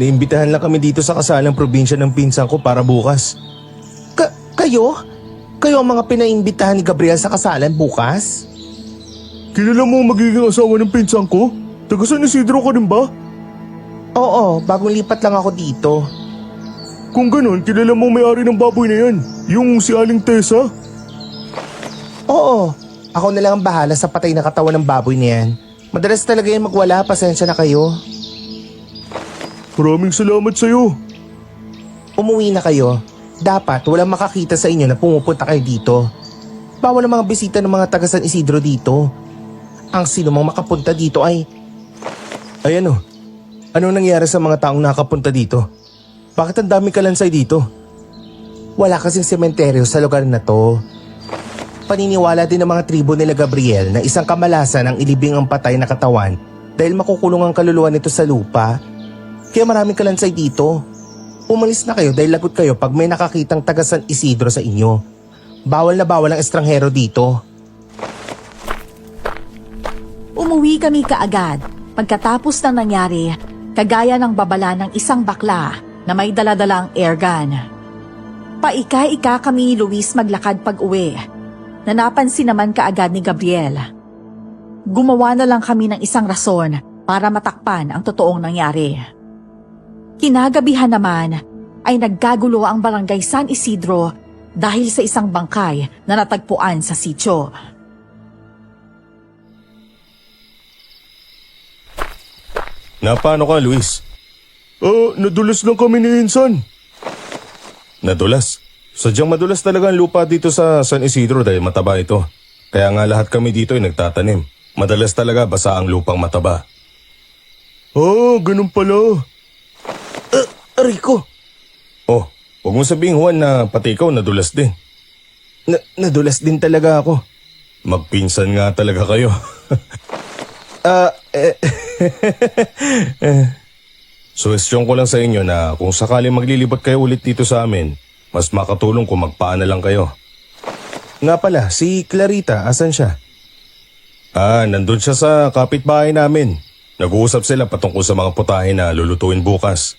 Naimbitahan lang kami dito sa kasalang probinsya ng pinsan ko para bukas. Kayo? Kayo ang mga pinaimbitahan ni Gabriel sa kasalan bukas? Kilala mo ang magiging asawa ng pinsan ko? Taga San Isidro ka rin ba? Oo, bagong lipat lang ako dito. Kung ganun, kilala mo may-ari ng baboy na yan. Yung si Aling Tessa? Oo, ako na lang ang bahala sa patay na katawan ng baboy na yan. Madalas talaga yan magwala, pasensya na kayo. Maraming salamat sa'yo. Umuwi na kayo. Dapat walang makakita sa inyo na pumupunta kayo dito. Bawal ang mga bisita ng mga taga San Isidro dito. Ang sino mang makapunta dito ay... Ayan o. Anong nangyari sa mga taong nakapunta dito? Bakit ang dami kalansay dito? Wala kasing sementeryo sa lugar na to. Paniniwala din ng mga tribo nila Gabriel na isang kamalasan ang ilibing ang patay na katawan dahil makukulong ang kaluluwa nito sa lupa. Kaya maraming kalansay dito. Umalis na kayo dahil lagot kayo pag may nakakitang taga San Isidro sa inyo. Bawal na bawal ang estranghero dito. Umuwi kami kaagad. Pagkatapos ng nangyari, kagaya ng babala ng isang bakla na may daladalang airgun. Paika-ika kami ni Luis maglakad pag-uwi. Na napansin naman kaagad ni Gabriel. Gumawa na lang kami ng isang rason para matakpan ang totoong nangyari. Kinagabihan naman ay nagkagulo ang barangay San Isidro dahil sa isang bangkay na natagpuan sa sitio. Paano ka, Luis? Nadulas lang kami ni Insan. Nadulas? Sadyang madulas talaga ang lupa dito sa San Isidro dahil mataba ito. Kaya nga lahat kami dito ay nagtatanim. Madalas talaga basa ang lupang mataba. Ganun pala. Aray ko! Oh, huwag mo sabihin Juan na pati ikaw nadulas din. Nadulas din talaga ako. Magpinsan nga talaga kayo. Suwestyon ko lang sa inyo na kung sakali maglilibot kayo ulit dito sa amin, mas makatulong kung magpaana lang kayo. Nga pala, si Clarita, asan siya? Nandun siya sa kapitbahay namin. Nag-uusap sila patungkol sa mga putahe na lulutuin bukas.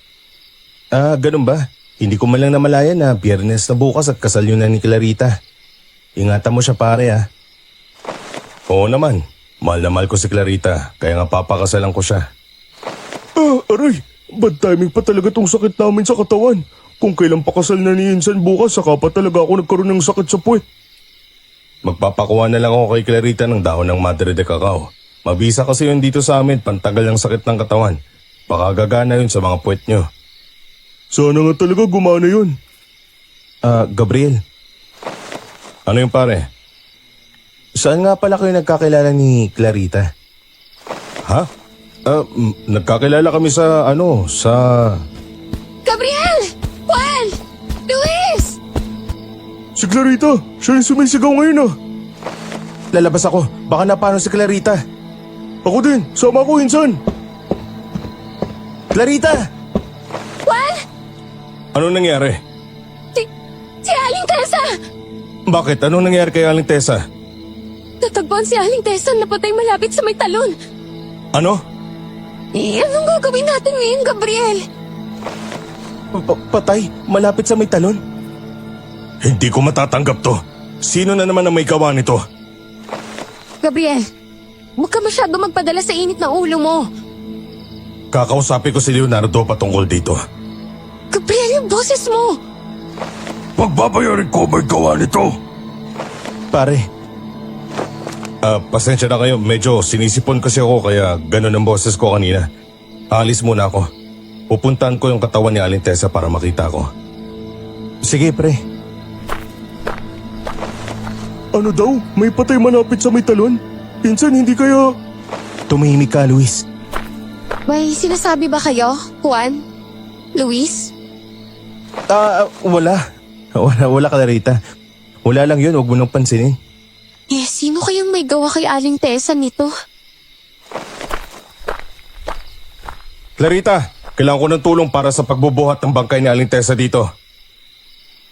Ganun ba? Hindi ko man lang namalayan na Biyernes na bukas at kasal yun na ni Clarita. Ingatan mo siya pare Oo naman, mahal na mahal ko si Clarita, kaya nga papakasalan ko siya. Aray, bad timing pa talaga tong sakit namin sa katawan. Kung kailan pakasal na ni Insan bukas, saka pa talaga ako nagkaroon ng sakit sa puwet. Magpapakuha na lang ako kay Clarita ng dahon ng Madre de Cacao. Mabisa kasi yun dito sa amin, pantagal ng sakit ng katawan. Baka gagana yun sa mga puwet nyo. Sana nga talaga gumana yun. Gabriel. Ano yung pare? Saan nga pala kayo nagkakilala ni Clarita? Ha? Nagkakilala kami sa Gabriel! Juan! Luis! Si Clarita, siya yung sumisigaw ngayon ah. Lalabas ako. Baka napano si Clarita. Ako din, sama ko insan. Clarita! Juan! Anong nangyari? Si Aling Tessa! Bakit? Anong nangyari kay Aling Tessa? Natagpuan si Aling Tessa napatay malapit sa may talon. Ano? Anong gagawin natin ngayon, Gabriel? Patay? Malapit sa may talon? Hindi ko matatanggap to. Sino na naman ang may gawa nito? Gabriel, huwag ka masyado magpadala sa init ng ulo mo. Kakausapin ko si Leonardo patungkol dito. Gabriel, yung boses mo! Pagbabayarin ko may gawa nito. Pare. Pasensya na kayo. Medyo sinisipon kasi ako kaya ganun ang boses ko kanina. Alis muna ako. Pupuntahan ko yung katawan ni Aling Tessa para makita ko. Sige, pre. Ano daw? May patay malapit sa may talon? Insan, hindi kaya... Tumahimik ka, Luis. May sinasabi ba kayo, Juan? Luis? Wala. Wala, Clarita. Wala lang yun, huwag mo nang pansinin. Sino kayang may gawa kay Aling Tessa nito? Clarita, kailangan ko ng tulong para sa pagbubuhat ng bangkay ni Aling Tessa dito.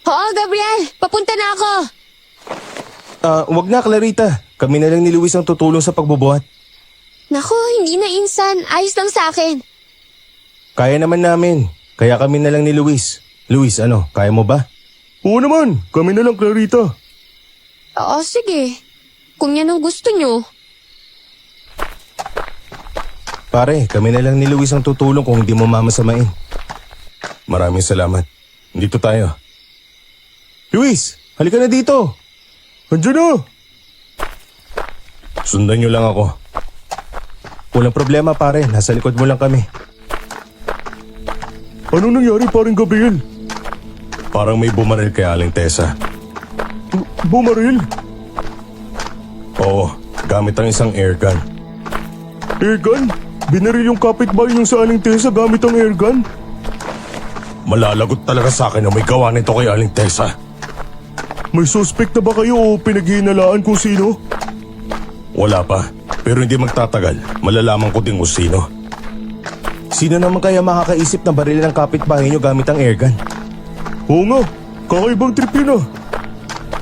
Oo, Gabriel! Papunta na ako! Wag na, Clarita. Kami na lang ni Luis ang tutulong sa pagbubuhat. Naku, hindi na insan. Ayos lang sa akin. Kaya naman namin. Kaya kami na lang ni Luis. Luis, kaya mo ba? Oo naman, kami na lang, Clarita. Oo, sige. Kung yan ang gusto nyo. Pare, kami na lang ni Luis ang tutulong kung hindi mo mamasamain. Maraming salamat. Dito tayo. Luis, halika na dito. Andiyan na. Sundan niyo lang ako. Walang problema, pare. Nasa likod mo lang kami. Anong nangyari, paring Gabriel? Parang may bumaril kay Aling Tessa. Bumaril? Oo, gamit ang isang airgun. Airgun? Binaril yung kapitbahay yung sa Aling Tessa gamit ang airgun? Malalagot talaga sa akin na may gawa nito kay Aling Tessa. May suspect na ba kayo o pinaghihinalaan kung sino? Wala pa, pero hindi magtatagal. Malalaman ko din kung sino. Sino naman kaya makakaisip na barilin ang kapitbahay niyo gamit ang airgun? Oo nga, kakaibang trip yun ah.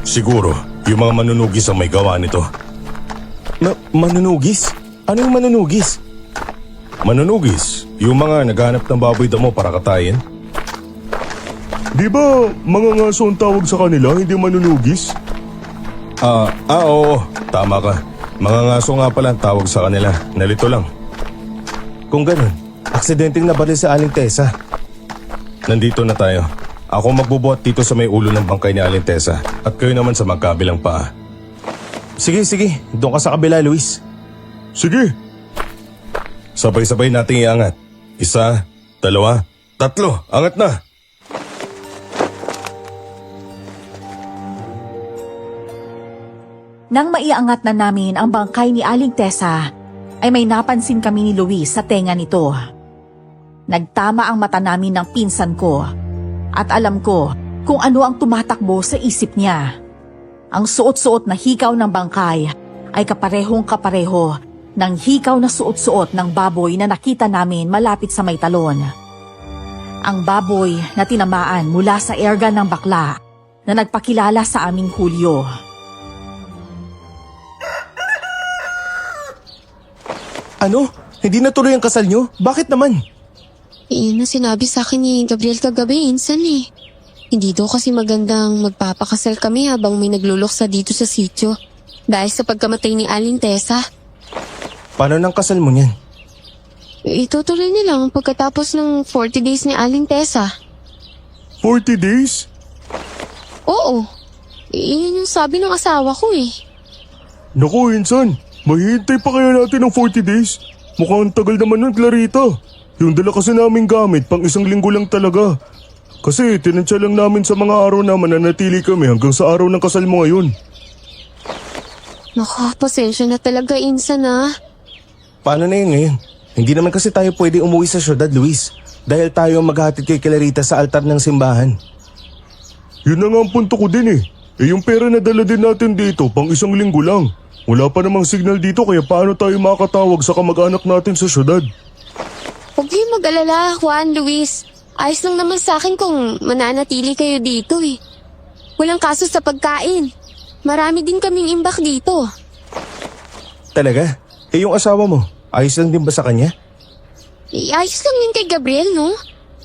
Siguro, yung mga manunugis ang may gawa nito. Manunugis? Ano yung manunugis? Manunugis? Yung mga naghahanap ng baboy damo para katayin? Di ba mga ngaso ang tawag sa kanila, hindi manunugis? Oo, tama ka. Mga ngaso nga pala ang tawag sa kanila. Nalito lang. Kung ganun, aksidenteng nabaril sa Aling Tessa. Nandito na tayo. Ako magbubuhat dito sa may ulo ng bangkay ni Aling Tessa at kayo naman sa magkabilang paa. Sige. Doon ka sa kabila, Luis. Sige. Sabay-sabay nating iangat. 1, 2, 3. Angat na! Nang maiangat na namin ang bangkay ni Aling Tessa, ay may napansin kami ni Luis sa tenga nito. Nagtama ang mata namin ng pinsan ko at alam ko kung ano ang tumatakbo sa isip niya. Ang suot-suot na hikaw ng bangkay ay kaparehong-kapareho ng hikaw na suot-suot ng baboy na nakita namin malapit sa may talon. Ang baboy na tinamaan mula sa airgun ng bakla na nagpakilala sa aming Hulyo. Ano? Hindi natuloy ang kasal nyo? Bakit naman? Iyon ang sinabi sa akin ni Gabriel kagabi, insan eh. Hindi daw kasi magandang magpapakasal kami habang may nagluluksa dito sa sityo. Dahil sa pagkamatay ni Aling Tessa. Paano nang kasal mo niyan? Itutuloy nilang pagkatapos ng 40 days ni Aling Tessa. 40 days? Oo. Iyon yung sabi ng asawa ko eh. Naku, insan. Mahihintay pa kaya natin ng 40 days? Mukhang tagal naman nun, Clarita. Yung dala kasi naming gamit, pang 1 linggo lang talaga. Kasi tinantya lang namin sa mga araw na mananatili kami hanggang sa araw ng kasal mo ngayon. Naku, pasensya na talaga, Insan ah. Paano na yun ngayon? Hindi naman kasi tayo pwede umuwi sa syudad, Luis. Dahil tayo ang maghahatid kay Clarita sa altar ng simbahan. Yun na nga ang punto ko din eh. Yung pera na dala din natin dito pang 1 linggo lang. Wala pa namang signal dito kaya paano tayo makakatawag sa kamag-anak natin sa syudad? Huwag kayong mag-alala, Juan, Luis. Ayos lang naman sa akin kung mananatili kayo dito eh. Walang kaso sa pagkain. Marami din kaming imbak dito. Talaga? Yung asawa mo, ayos lang din ba sa kanya? Ayos lang yun kay Gabriel, no?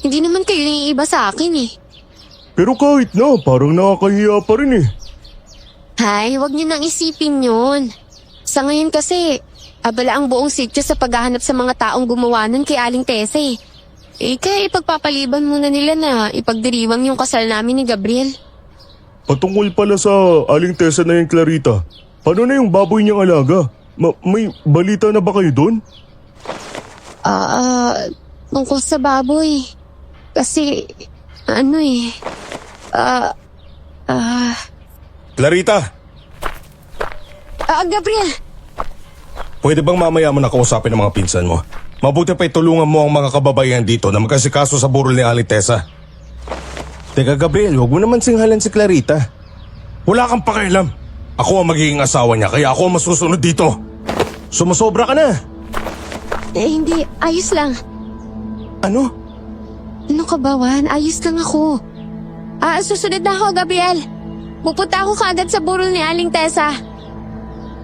Hindi naman kayo yung iba sa akin eh. Pero kahit na, parang nakakahiya pa rin eh. Hay, wag niyo nang isipin yun. Sa ngayon kasi, abala ang buong sityo sa paghahanap sa mga taong gumawa nun kay Aling Tessa eh. Kaya ipagpapaliban muna nila na ipagdiriwang yung kasal namin ni Gabriel. Patungkol pala sa Aling Tessa na yung Clarita, paano na yung baboy niyang alaga? May balita na ba kayo doon? Tungkol sa baboy. Kasi, Clarita, Gabriel! pwede bang mamaya mo nakausapin ang mga pinsan mo? Mabuti pa itulungan mo ang mga kababayan dito na magkasikaso sa burol ni Aling Tessa. Teka Gabriel, huwag mo naman singhalan si Clarita. Wala kang pakialam. Ako ang magiging asawa niya kaya ako ang masusunod dito. Sumusobra ka na. Hindi. Ayos lang. Ano? Ano ka ba, Juan? Ayos lang ako. Susunod na ako, Gabriel. Pupunta ako kaagad sa burol ni Aling Tessa.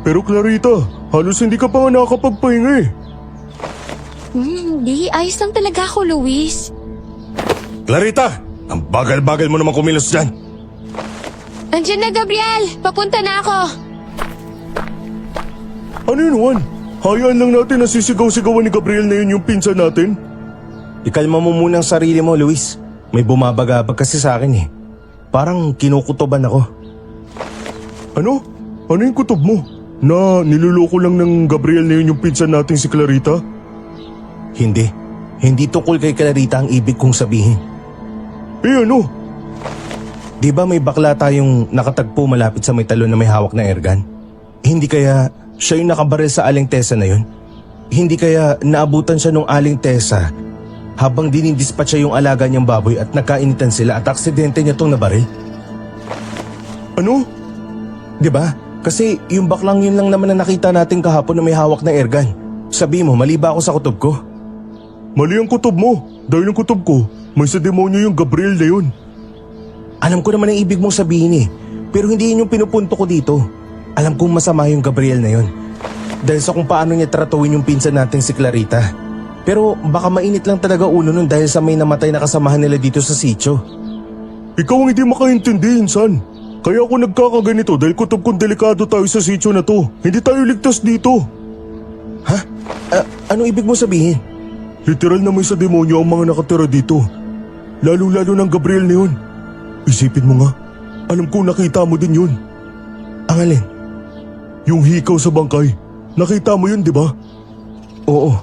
Pero Clarita, halos hindi ka pa nga nakakapagpahinga eh. Hindi. Ayos lang talaga ako, Luis. Clarita! Ang bagal-bagal mo naman kumilos dyan. Andiyan na, Gabriel. Papunta na ako. Ano yun, Juan? Hayaan lang natin na sisigaw-sigawan ni Gabriel na yun yung pinsan natin? Ikalma mo muna ang sarili mo, Luis. May bumabagabag kasi sa akin eh. Parang kinukutoban ako. Ano? Ano yung kutob mo? Na niluloko lang ng Gabriel na yun yung pinsan natin si Clarita? Hindi. Hindi tungkol kay Clarita ang ibig kong sabihin. Ano? Di ba may bakla tayong nakatagpo malapit sa may talon na may hawak na airgun? Hindi kaya siya yung nakabaril sa Aling Tessa na yun? Hindi kaya naabutan siya nung Aling Tessa habang dinindispatch siya yung alaga niyang baboy at nagkainitan sila at aksidente niya tong nabaril? Ano? Di ba? Kasi yung baklang yun lang naman na nakita natin kahapon na may hawak na airgun. Sabi mo, mali ba ako sa kutob ko? Mali ang kutob mo. Dahil ang kutob ko, may sa demonyo yung Gabriel na yun. Alam ko naman ang ibig mong sabihin eh. Pero hindi yun yung pinupunto ko dito. Alam kong masama yung Gabriel na yun. Dahil sa kung paano niya tratuin yung pinsan natin si Clarita. Pero baka mainit lang talaga ulo nun dahil sa may namatay na kasamahan nila dito sa sitio. Ikaw ang hindi makaintindi, insan. Kaya ako nagkakaganito dahil kutob kong delikado tayo sa sitio na to. Hindi tayo ligtas dito. Ha? Ano ibig mo sabihin? Literal na may sa demonyo ang mga nakatira dito. Lalo-lalo ng Gabriel na yun. Isipin mo nga, alam kong nakita mo din yun. Ang alin? Yung hikaw sa bangkay. Nakita mo yun, di ba? Oo.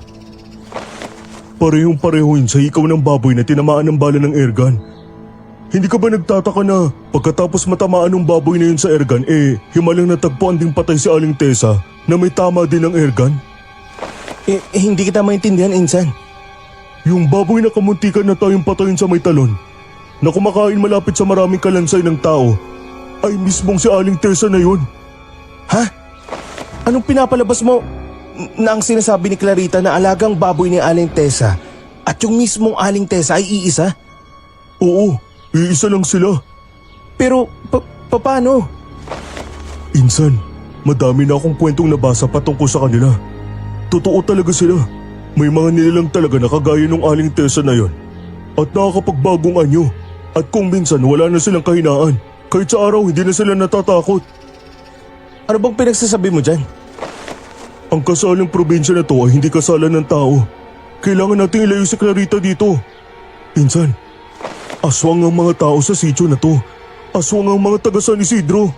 Parehong-pareho yun sa hikaw ng baboy na tinamaan ng bala ng airgun. Hindi ka ba nagtataka na pagkatapos matamaan ng baboy na yun sa airgun, himalang natagpuan ding patay si Aling Tessa na may tama din ng airgun? Hindi kita maintindihan, insan. Yung baboy na kamuntikan na tayong patayin sa may talon, na kumakain malapit sa maraming kalansay ng tao, ay mismong si Aling Tessa na yun. Ha? Anong pinapalabas mo na ang sinasabi ni Clarita na alagang baboy ni Aling Tessa at yung mismong Aling Tessa ay iisa? Oo, iisa lang sila. Pero paano? Insan, madami na akong kwentong nabasa patungkol sa kanila. Totoo talaga sila. May mga nilalang talaga na kagaya nung Aling Tessa na yon. At nakakapagbagong anyo. At kung minsan wala na silang kahinaan, kahit sa araw hindi na sila natatakot. Ano bang pinagsasabi mo dyan? Ang kasalang probinsya na to ay hindi kasalan ng tao. Kailangan nating ilayo si Clarita dito. Insan, aswang ang mga tao sa sitio na to. Aswang ang mga taga San Isidro.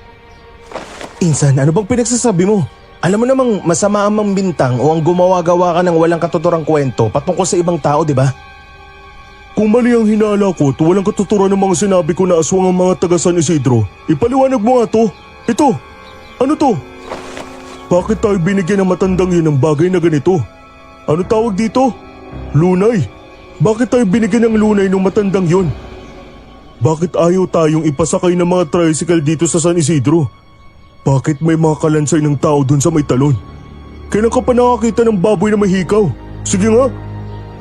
Insan, ano bang pinagsasabi mo? Alam mo namang masama ang mambintang o ang gumawa-gawa ka ng walang katuturang kwento patungkol sa ibang tao, di ba? Kung mali ang hinala ko at walang katuturan ng mga sinabi ko na aswang ang mga taga San Isidro, ipaliwanag mo nga to. Ito, ano to? Bakit tayo binigyan ng matandang yun ng bagay na ganito? Ano tawag dito? Lunay. Bakit tayo binigyan ng lunay ng matandang yun? Bakit ayaw tayong ipasakay ng mga tricycle dito sa San Isidro? Bakit may mga kalansay ng tao dun sa may talon? Kailan ka pa nakakita ng baboy na may hikaw? Sige nga,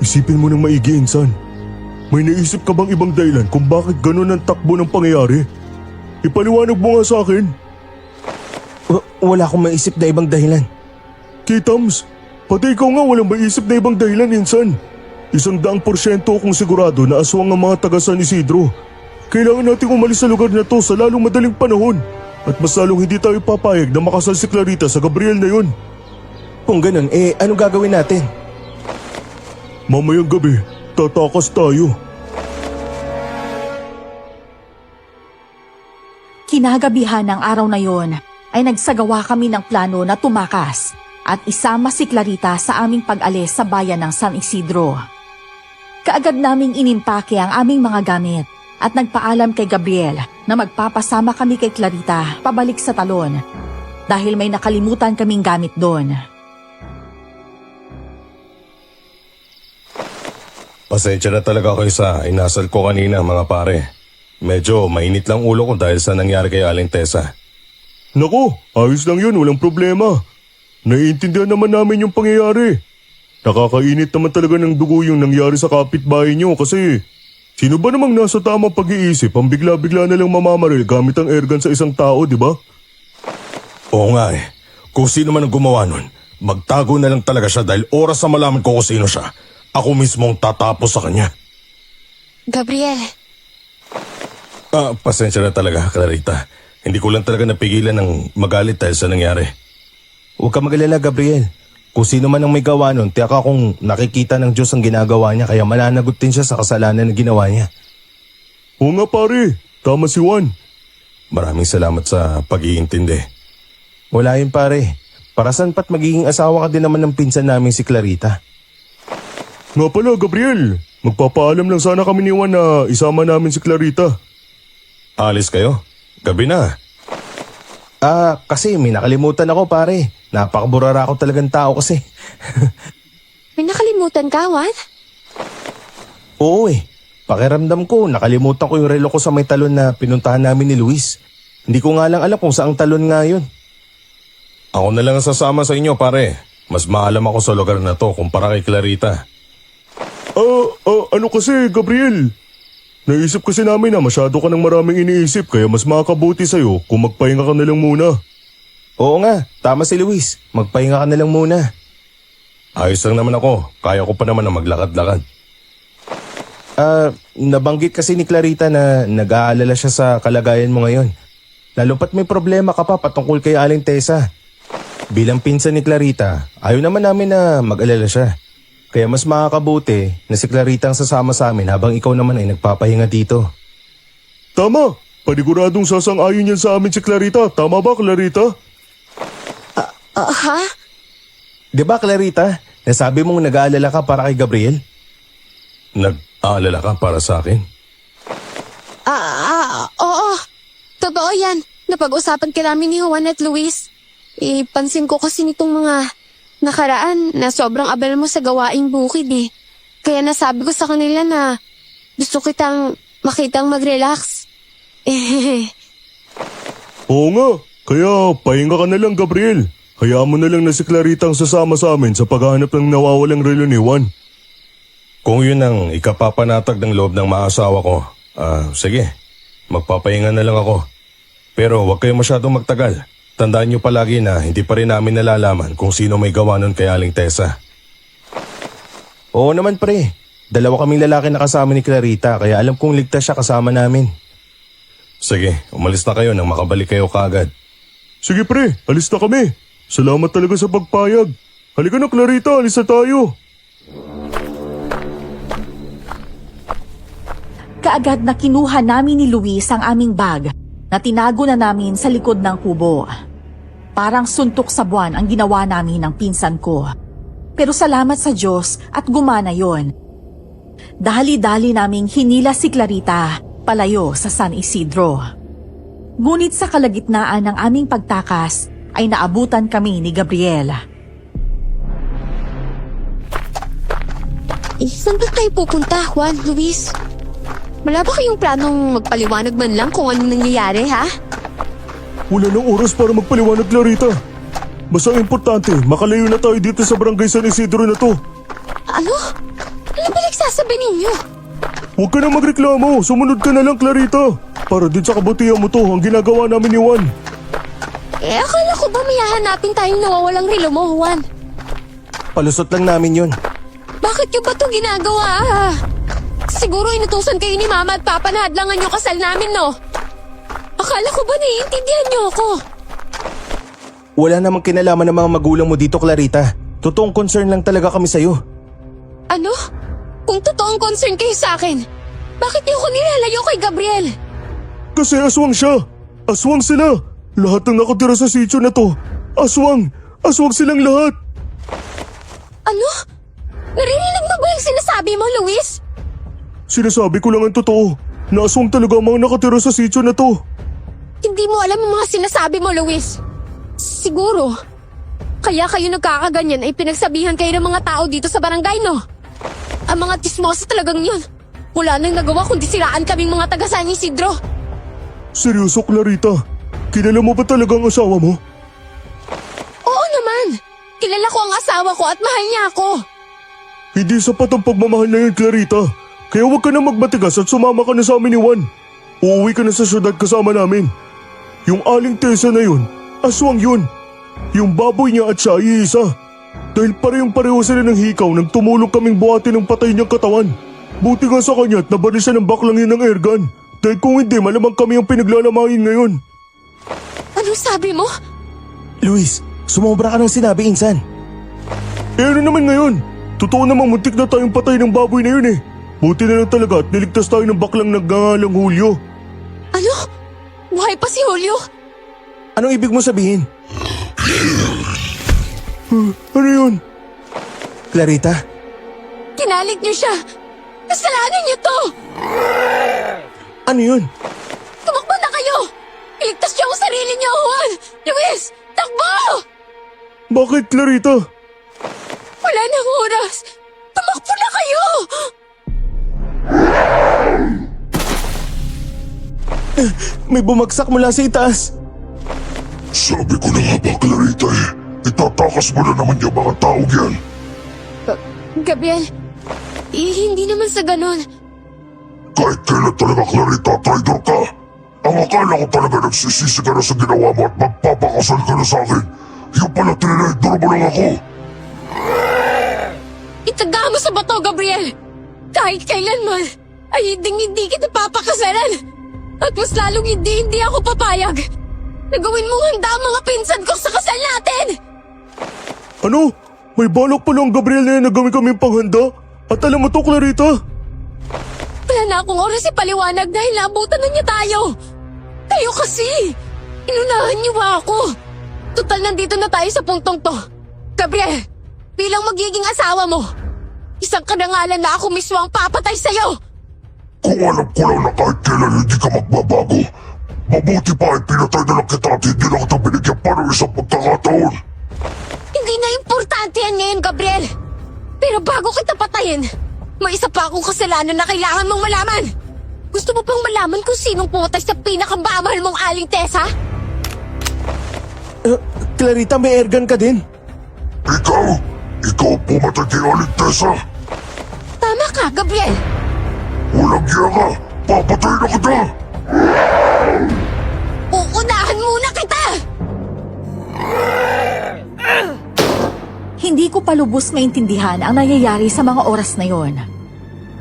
isipin mo ng maigi, Insan. May naisip ka bang ibang dahilan kung bakit ganun ang takbo ng pangyayari? Ipaliwanag mo nga sa akin. Wala akong maisip na ibang dahilan. Kitams, pati ikaw nga walang maisip na ibang dahilan, Insan. 100% akong sigurado na aswang ang mga taga San Isidro. Kailangan nating umalis sa lugar na to sa lalong madaling panahon. At mas lalong hindi tayo papayag na makasal si Clarita sa Gabriel na yun. Kung ganun, anong gagawin natin? Mamayang gabi, tatakas tayo. Kinagabihan ng araw na yon ay nagsagawa kami ng plano na tumakas at isama si Clarita sa aming pag-alis sa bayan ng San Isidro. Kaagad naming inimpake ang aming mga gamit at nagpaalam kay Gabriel na magpapasama kami kay Clarita pabalik sa talon dahil may nakalimutan kaming gamit doon. Pasensya na talaga kayo sa inasal ko kanina mga pare. Medyo mainit lang ulo ko dahil sa nangyari kay Aling Tessa. Naku, ayos lang yun, walang problema. Naiintindihan naman namin yung pangyayari. Nakakainit naman talaga ng dugo yung nangyari sa kapitbahay nyo kasi sino ba namang nasa tamang pag-iisip ang bigla-bigla na lang mamamaril gamit ang airgun sa isang tao, di ba? Oo nga eh. Kung sino man ang gumawa nun, magtago na lang talaga siya dahil oras na malaman ko kung sino siya. Ako mismo ang tatapos sa kanya. Gabriel, Pasensya na talaga, Clarita. Hindi ko lang talaga napigilan ng magalit dahil sa nangyari. Huwag ka mag-alala, Gabriel. Kung sino man ang may gawa nun, tiyak akong nakikita ng Diyos ang ginagawa niya kaya mananagot din siya sa kasalanan na ginawa niya. Oo nga pare, tama si Juan. Maraming salamat sa pag-iintindi. Wala yun pare. Para saan pat magiging asawa ka din naman ng pinsan namin si Clarita. Nga pala, Gabriel, magpapaalam lang sana kami ni Juan na isama namin si Clarita. Alis kayo? Gabi na. Kasi may nakalimutan ako pare. Napakaburara ako talagang tao kasi. may nakalimutan ka, Juan? Oo pakiramdam ko nakalimutan ko yung relo ko sa may talon na pinuntahan namin ni Luis. Hindi ko nga lang alam kung saang talon nga yun. Ako na lang ang sasama sa inyo, pare. Mas maalam ako sa lugar na to kumpara kay Clarita. Ano kasi, Gabriel? Naisip kasi namin na masyado ka ng maraming iniisip kaya mas makakabuti sa'yo kung magpahinga ka na lang muna. Oo nga, tama si Luis. Magpahinga ka na lang muna. Ayos lang naman ako. Kaya ko pa naman na maglakad-lakad. Nabanggit kasi ni Clarita na nag-aalala siya sa kalagayan mo ngayon. Lalo pat may problema ka pa patungkol kay Aling Tessa. Bilang pinsan ni Clarita, ayaw naman namin na mag-alala siya. Kaya mas makakabuti na si Clarita ang sasama sa amin habang ikaw naman ay nagpapahinga dito. Tama! Paniguradong sasang-ayon yan sa amin si Clarita. Tama ba, Clarita? Ha? Di ba, Clarita? Nasabi mong nag-aalala ka para kay Gabriel? Nag-aalala ka para sa akin? Oo. Totoo yan. Napag-usapan ka namin ni Juan at Luis. Pansin ko kasi nitong mga nakaraan na sobrang abala mo sa gawaing bukid eh. Kaya nasabi ko sa kanila na gusto kitang makitang mag-relax. Oo nga. Kaya pahinga ka na lang, Gabriel. Hayaan mo na lang na si Clarita ang sasama sa amin sa paghahanap ng nawawalang relo ni Juan. Kung yun ang ikapapanatag ng loob ng maasawa ko, sige, magpapahinga na lang ako. Pero huwag kayo masyadong magtagal. Tandaan niyo palagi na hindi pa rin namin nalalaman kung sino may gawa nun kay Aling Tessa. Oo naman pre. 2 kaming lalaki na kasama ni Clarita kaya alam kong ligtas siya kasama namin. Sige, umalis na kayo nang makabalik kayo kaagad. Sige pre, alis na kami. Salamat talaga sa pagpayag. Halika na, Clarita, alis na tayo. Kaagad na kinuha namin ni Luis ang aming bag na tinago na namin sa likod ng kubo. Parang suntok sa buwan ang ginawa namin ng pinsan ko. Pero salamat sa Diyos at gumana yon. dali-dali naming hinila si Clarita palayo sa San Isidro. Ngunit sa kalagitnaan ng aming pagtakas ay naabutan kami ni Gabriel. Saan ba kayo pupunta, Juan, Luis? Wala ba kayong planong magpaliwanag man lang kung anong nangyayari, ha? Wala nang oras para magpaliwanag, Clarita. Basta ang importante, makalayo na tayo dito sa barangay San Isidro na to. Ano? Ano ba nagsasabi ninyo? Huwag ka na magreklamo, sumunod ka na lang, Clarita. Para din sa kabutihan mo to ang ginagawa namin ni Juan. Akala ko ba may hahanapin tayong nawawalang relo mo, Juan? Palusot lang namin yun. Bakit nyo ba ito ginagawa? Siguro inutusan kayo ni Mama at Papa na hadlangan yung kasal namin, no? Akala ko ba naiintindihan nyo ako? Wala namang kinalaman ng mga magulang mo dito, Clarita. Totoong concern lang talaga kami sa'yo. Ano? Kung totoong concern kayo sa akin, bakit niyo ako nilalayo kay Gabriel? Kasi aswang siya. Aswang sila. Lahat ng nakatira sa sitio na to. Aswang. Aswang silang lahat. Ano? Narinig mo ba yung sinasabi mo, Luis? Sinasabi ko lang ang totoo. Na aswang talaga ang mga nakatira sa sitio na to. Hindi mo alam ang mga sinasabi mo, Luis. Siguro, kaya kayo nagkakaganyan ay pinagsabihan kayo ng mga tao dito sa barangay, no? Ang mga tismosa talagang yun. Wala nang nagawa kundi siraan kaming mga taga San Isidro. Seryoso, Clarita? Kilala mo ba talaga ang asawa mo? Oo naman. Kilala ko ang asawa ko at mahal niya ako. Hindi sapat ang pagmamahal na yun, Clarita. Kaya huwag ka na magmatigas at sumama ka na sa amin ni Juan. Uuwi ka na sa syudad kasama namin. Yung aling Tessa na yun, aswang yun. Yung baboy niya at siya ay isa. Dahil parehong-pareho sila ng hikaw nang tumulong kaming buhatin ng patay niyang katawan. Buti nga sa kanya at nabalis siya ng baklang yun ng airgun. Dahil kung hindi, malamang kami ang pinaglalamahin ngayon. Ano sabi mo? Luis, sumobra ka ng sinabi, Insan. Ano naman ngayon? Totoo namang muntik na tayong patay ng baboy na yun eh. Buti na lang talaga at niligtas tayo ng baklang nagngangalang Julio. Ano? Buhay pa si Julio? Anong ibig mo sabihin? Ano yun? Clarita? Kinalit niyo siya. Kasalanan niyo to. Ano yun? Tumakbo na kayo. Iligtas niyo ang sarili niyo, Juan. Luis, takbo! Bakit, Clarita? Wala nang oras. Tumakbo na kayo. May bumagsak mula sa itaas. Sabi ko na nga ba, Clarita eh. Itatakas mo na naman yung mga tao yan. Gabriel, hindi naman sa ganon. Kahit kailan talaga, Clarita, traitor ka. Ang akala ko talaga nagsisisi ka na sa ginawa mo at magpapakasal ka na sa akin. Yung pala tinaydor mo lang ako. Itaga mo sa bato, Gabriel. Kahit kailanman, ay hindi kita papakasalan. At mas lalong hindi ako papayag. Nagawin mong handa ang mga pinsan ko sa kasal natin. Ano? May balak pa lang Gabriel na yan na gawin kami panghanda? At alam mo to, Clarita? Wala na akong oras ipaliwanag dahil naabutan na niya tayo. Kayo kasi. Inunahan niyo ba ako? Total nandito na tayo sa puntong to. Gabriel, bilang magiging asawa mo, isang karangalan na ako mismo ang papatay sa'yo. Kung alam ko lang na kahit kailan hindi ka magbabago, mabuti pa ay pinatay na lang kita at hindi na kita binigyan pa ng isang pagkakataon. Hindi na importante yan ngayon, Gabriel. Pero bago kita patayin, may isa pa akong kasalanan na kailangan mong malaman. Gusto mo bang malaman kung sinong pumatay sa pinakamamahal mong aling Tessa? Clarita, may airgun ka din. Ikaw? Ikaw pumatay kay Aling Tessa? Tama ka, Gabriel. Walang iya ka! Papatay na kita! Uunahan muna kita! Hindi ko pa lubos maintindihan ang nangyayari sa mga oras na yon.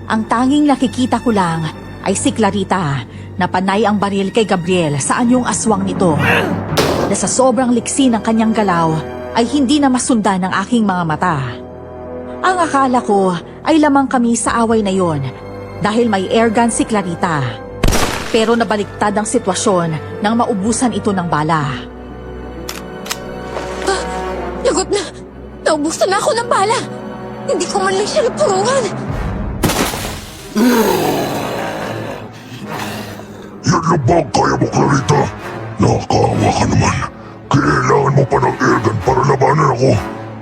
Ang tanging nakikita ko lang ay si Clarita na panay ang baril kay Gabriel sa anyong aswang nito. Na sa sobrang liksi ng kanyang galaw ay hindi na masundan ng aking mga mata. Ang akala ko ay lamang kami sa away na yon dahil may airgun si Clarita. Pero nabaliktad ang sitwasyon nang maubusan ito ng bala. Lagot na! Naubusan na ako ng bala! Hindi ko man lang siya napurungan! Yan lang ba ang kaya mo, Clarita? Nakakaawa ka naman. Kailangan mo pa ng airgun para labanan ako.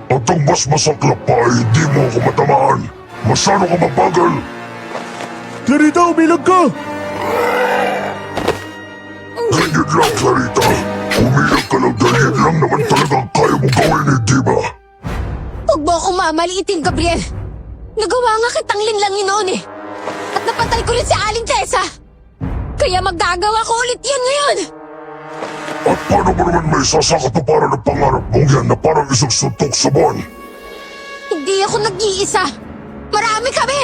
At ang mas masaklap pa ay hindi mo ako matamaan. Masyado ka mabagal. Clarita, umilag ka! Ganyan lang, Clarita. Umilag ka lang dahil yan lang naman talagang kaya mong gawin, hindi ba? Huwag mo akong mamaliitin, Gabriel. Nagawa nga kitang linlangin noon eh. At napatay ko rin si Aling Tessa. Kaya magagawa ko ulit yan ngayon. At paano mo naman may sasakatuparan ng pangarap mong yan na parang isang suntok sa buwan? Hindi ako nag-iisa. Marami kami.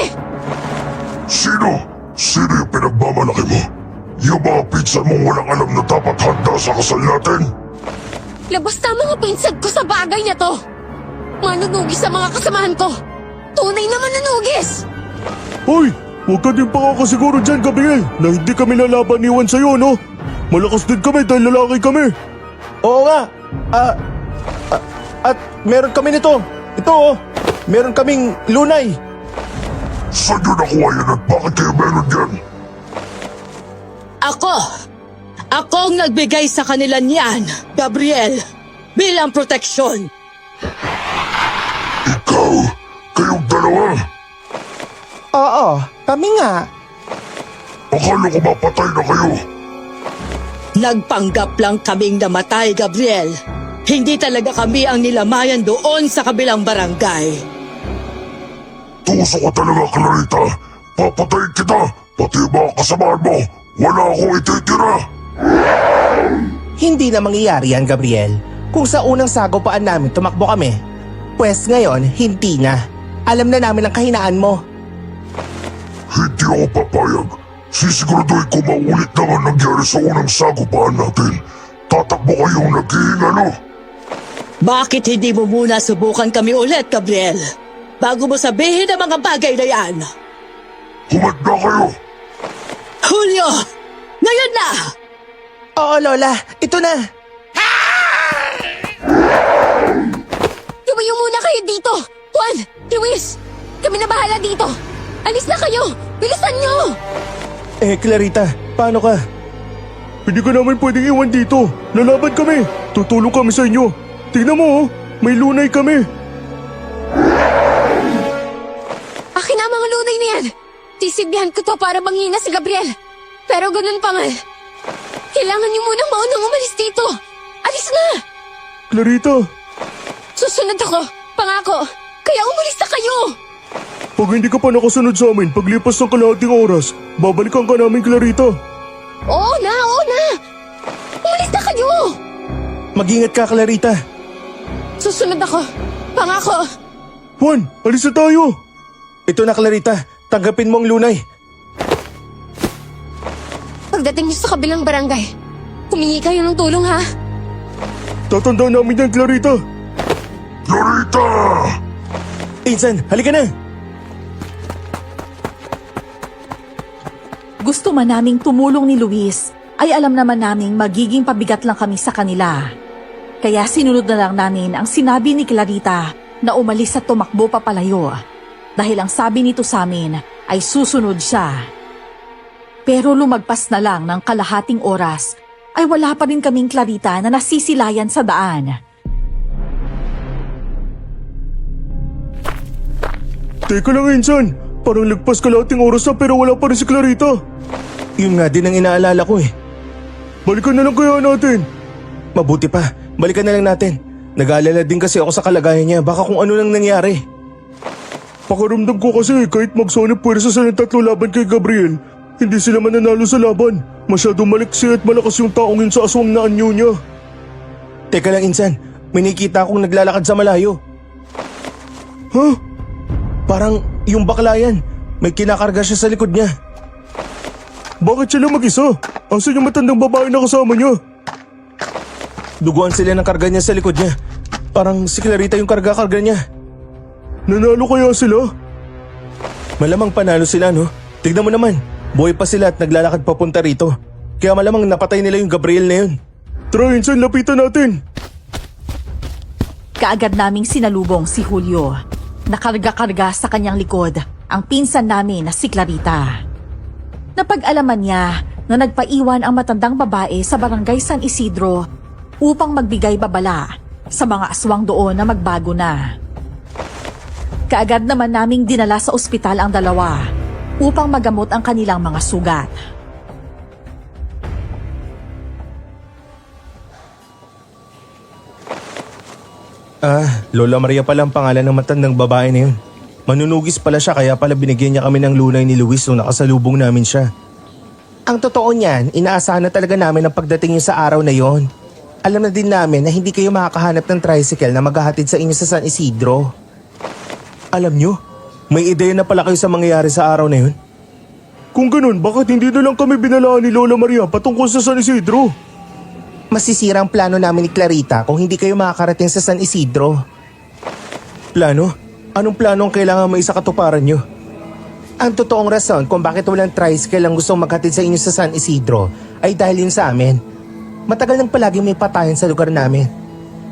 Sino? Sino yung pinagmamalaki mo? Yung mga pinsan mong walang alam na dapat handa sa kasal natin? Labas na mga pinsan ko sa bagay na to. Manunugis sa mga kasamahan ko. Tunay na manunugis. Hoy! Huwag ka din pakakasiguro dyan, Gabriel, na hindi kami lalaban ni Juan sa'yo, no? Malakas din kami dahil lalaki kami. Oo nga. At meron kami nito. Ito oh. Meron kaming lunay. Saan yun nakuha yan at bakit kayo meron yan? Ako ang nagbigay sa kanila niyan, Gabriel, bilang proteksyon. Ikaw? Kayong dalawa? Oo, kami nga. Akala ko mapatay na kayo. Nagpanggap lang kaming namatay, Gabriel. Hindi talaga kami ang nilamayan doon sa kabilang barangay. Tuso ka talaga, Clarita. Papatayin kita. Pati yung mga kasamahan mo. Wala akong ititira. Hindi na mangyayari yan, Gabriel. Kung sa unang sagupaan namin tumakbo kami, pwes ngayon, hindi na. Alam na namin ang kahinaan mo. Hindi ako papayag. Sisiguraduhin ko maulit naman nangyari sa unang sagupaan natin. Tatakbo kayong naghihingalo. Bakit hindi mo muna subukan kami ulit, Gabriel? Bago mo sabihin ang mga bagay na yan. Humanda kayo. Julio! Ngayon na! Oo, Lola. Ito na. Tumayo muna kayo dito. Juan, Luis, kami na bahala dito. Alis na kayo. Bilisan nyo. Clarita, paano ka? Hindi ka namin pwedeng iwan dito. Lalaban kami. Tutulong kami sa inyo. Tingnan mo, oh. May lunay kami. Akin na ang mga lunay na yan. Sisilbihan ko to para manghina si Gabriel. Pero ganun pa man. Kailangan niyo munang maunang umalis dito. Alis na! Clarita, Susunod ako. Pangako. Kaya umalis na kayo. pag hindi ka pa nakasunod sa amin, paglipas ng kalahating oras, babalikan ka namin, Clarita. Oo na, oo na. Umalis na kayo. Mag-ingat ka, Clarita. Susunod ako. Pangako. Juan, alis na tayo. Ito na, Clarita. Tanggapin mo ang lunay. Pagdating niyo sa kabilang barangay, humingi kayo ng tulong ha. Tatandaan namin yan, Clarita. Clarita! Insan, halika na. Gusto man naming tumulong ni Luis, ay alam naman naming magiging pabigat lang kami sa kanila. Kaya sinunod na lang namin ang sinabi ni Clarita na umalis at tumakbo papalayo. Dahil ang sabi nito sa amin ay susunod siya. Pero lumagpas na lang ng kalahating oras ay wala pa rin kaming Clarita na nasisilayan sa daan. Teka lang, Insan. Parang lagpas kalahating oras na pero wala pa rin si Clarita. Yun nga din ang inaalala ko eh. Balikan na lang kaya natin. Mabuti pa, balikan na lang natin. Nag-aalala din kasi ako sa kalagayan niya, baka kung ano nang nangyari. Pakaramdam ko kasi kahit magsanip pwersa sa tatlo laban kay Gabriel, hindi sila mananalo sa laban. Masyadong maliksi at malakas yung taong yun sa aswang na anyo niya. Teka lang, Insan, may nakikita akong naglalakad sa malayo. Ha? Parang yung bakla yan, may kinakarga siya sa likod niya. Bakit sila mag-isa? Asan yung matandang babae na kasama niya? Duguan sila ng karga niya sa likod niya. Parang si Clarita yung karga-karga niya. Nanalo kaya sila? Malamang panalo sila, no? Tignan mo naman, buhay pa sila at naglalakad papunta rito. Kaya malamang napatay nila yung Gabriel na yun. Tara, Insan, lapitan natin. Kaagad naming sinalubong si Julio. Nakarga-karga sa kanyang likod ang pinsan namin na si Clarita. Napag-alaman niya na nagpaiwan ang matandang babae sa barangay San Isidro upang magbigay babala sa mga aswang doon na magbago na. Kaagad naman naming dinala sa ospital ang dalawa upang magamot ang kanilang mga sugat. Lola Maria pala ang pangalan ng matandang babae na yun. Manunugis pala siya kaya pala binigyan niya kami ng lunay ni Luis nung nakasalubong namin siya. Ang totoo niyan, inaasahan na talaga namin ang pagdating niyo sa araw na yon. Alam na din namin na hindi kayo makakahanap ng tricycle na maghahatid sa inyo sa San Isidro. Alam niyo, may ideya na pala kayo sa mangyayari sa araw na yun? Kung ganun, bakit hindi na lang kami binalaan ni Lola Maria patungkol sa San Isidro? Masisira ang plano namin ni Clarita kung hindi kayo makakarating sa San Isidro. Plano? Anong plano ang kailangan may sa katuparan niyo? Ang totoong rason kung bakit walang tricycle ang gustong maghatid sa inyo sa San Isidro ay dahil yun sa amin. Matagal nang palaging may patayan sa lugar namin.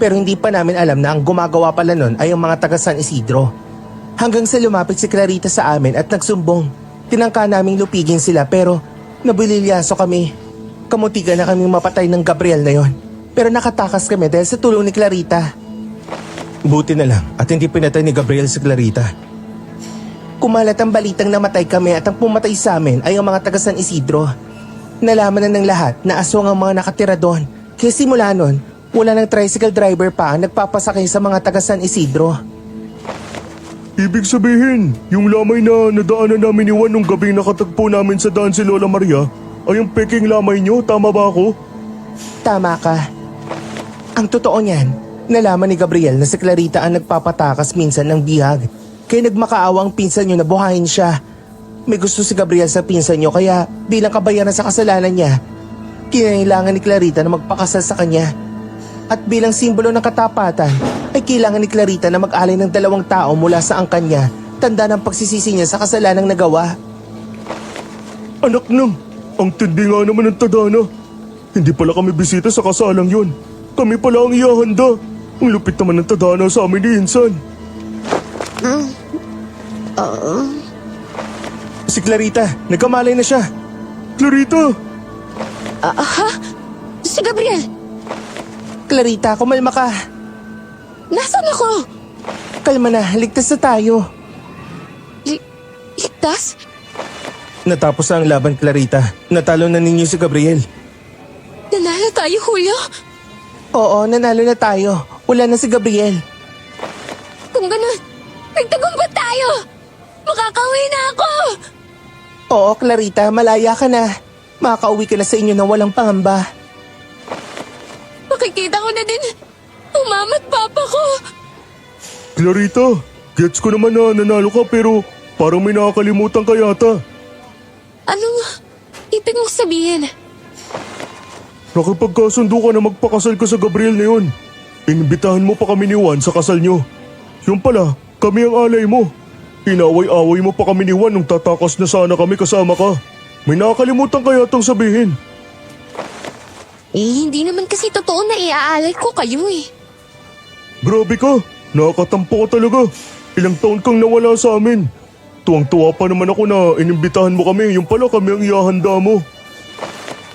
Pero hindi pa namin alam na ang gumagawa pala nun ay ang mga taga San Isidro. Hanggang sa lumapit si Clarita sa amin at nagsumbong. Tinangka naming lupigin sila pero nabililyaso kami. Kamutigan na kaming mapatay ng Gabriel na yon. Pero nakatakas kami dahil sa tulong ni Clarita. Buti na lang at hindi pinatay ni Gabriel si Clarita. Kumalat ang balitang namatay kami at ang pumatay sa amin ay ang mga taga San Isidro. Nalaman na ng lahat na aswang ang mga nakatira doon. Kaya simula nun, wala ng tricycle driver pa ang nagpapasakay sa mga taga San Isidro. Ibig sabihin, yung lamay na nadaanan namin ni Juan nung gabing nakatagpo namin sa daan si Lola Maria ay yung peking lamay niyo, tama ba ako? Tama ka. Ang totoo niyan, nalaman ni Gabriel na si Clarita ang nagpapatakas minsan ng bihag. Kaya nagmakaawa ang pinsan niyo na buhayin siya. May gusto si Gabriel sa pinsan niyo kaya bilang kabayaran sa kasalanan niya, kinailangan ni Clarita na magpakasal sa kanya. At bilang simbolo ng katapatan, ay kailangan ni Clarita na mag-alay ng 2 tao mula sa angkan niya, tanda ng pagsisisi niya sa kasalanang nagawa. Anak nang, ang tindi nga naman ng tadhana. Hindi pala kami bisita sa kasalang yon. Kami pala ang iyahanda. Ang lupit naman ng tadhana sa amin ni Insan. Si Clarita, nagkamalay na siya. Clarita! Si Gabriel, Clarita, kumalma ka. nasan ako? Kalma na, ligtas na tayo. Ligtas? Natapos na ang laban, Clarita. Natalo na ninyo si Gabriel. Nanalo tayo, Julio? Oo, nanalo na tayo. Wala na si Gabriel. Kung ganun, nagtagumpay tayo! Makakauwi na ako! Oo, Clarita, malaya ka na. Makakauwi ka na sa inyo na walang pangamba. Makikita ko na din ang mama at papa ko. Clarita, gets ko naman na nanalo ka pero parang may nakakalimutan ka yata. Anong ibig mong sabihin? Nakipagkasundo ka na magpakasal ka sa Gabriel na yun. Inimbitahan mo pa kami ni Juan sa kasal nyo. Yung pala, kami ang alay mo. Inaway-away mo pa kami ni Juan nung tatakas na sana kami kasama ka. May nakakalimutan ka yatang sabihin. Hindi naman kasi totoo na iaalay ko kayo eh. Grabe ka, nakakatampo ka talaga. Ilang taon kang nawala sa amin. Tuwang-tuwa pa naman ako na inimbitahan mo kami, yung pala kami ang ihahanda mo.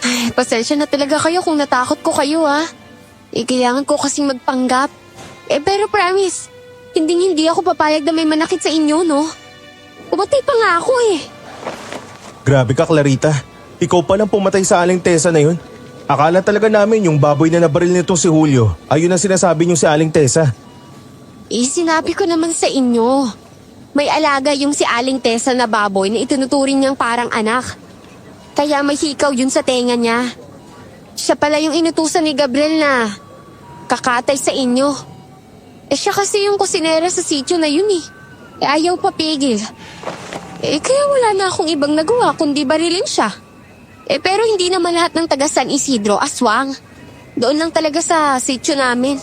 Ay, pasensya na talaga kayo kung natakot ko kayo ha. Kailangan ko kasing magpanggap. Pero promise, hindi ako papayag na may manakit sa inyo, no? Pumatay pa nga ako eh. Grabe ka, Clarita. Ikaw pa lang pumatay sa Aling Tessa na yun. Akala talaga namin yung baboy na nabaril nitong si Julio. Ayun ang sinasabi niyo si Aling Tessa. Sinabi ko naman sa inyo. May alaga yung si Aling Tessa na baboy na itinuturing niyang parang anak. Kaya may hikaw yun sa tenga niya. Siya pala yung inutusan ni Gabriel na kakatay sa inyo. Siya kasi yung kusinera sa sitio na yun eh. Ayaw papigil. Kaya wala na akong ibang nagawa kundi barilin siya. Pero hindi naman lahat ng taga San Isidro aswang. Doon lang talaga sa sitio namin.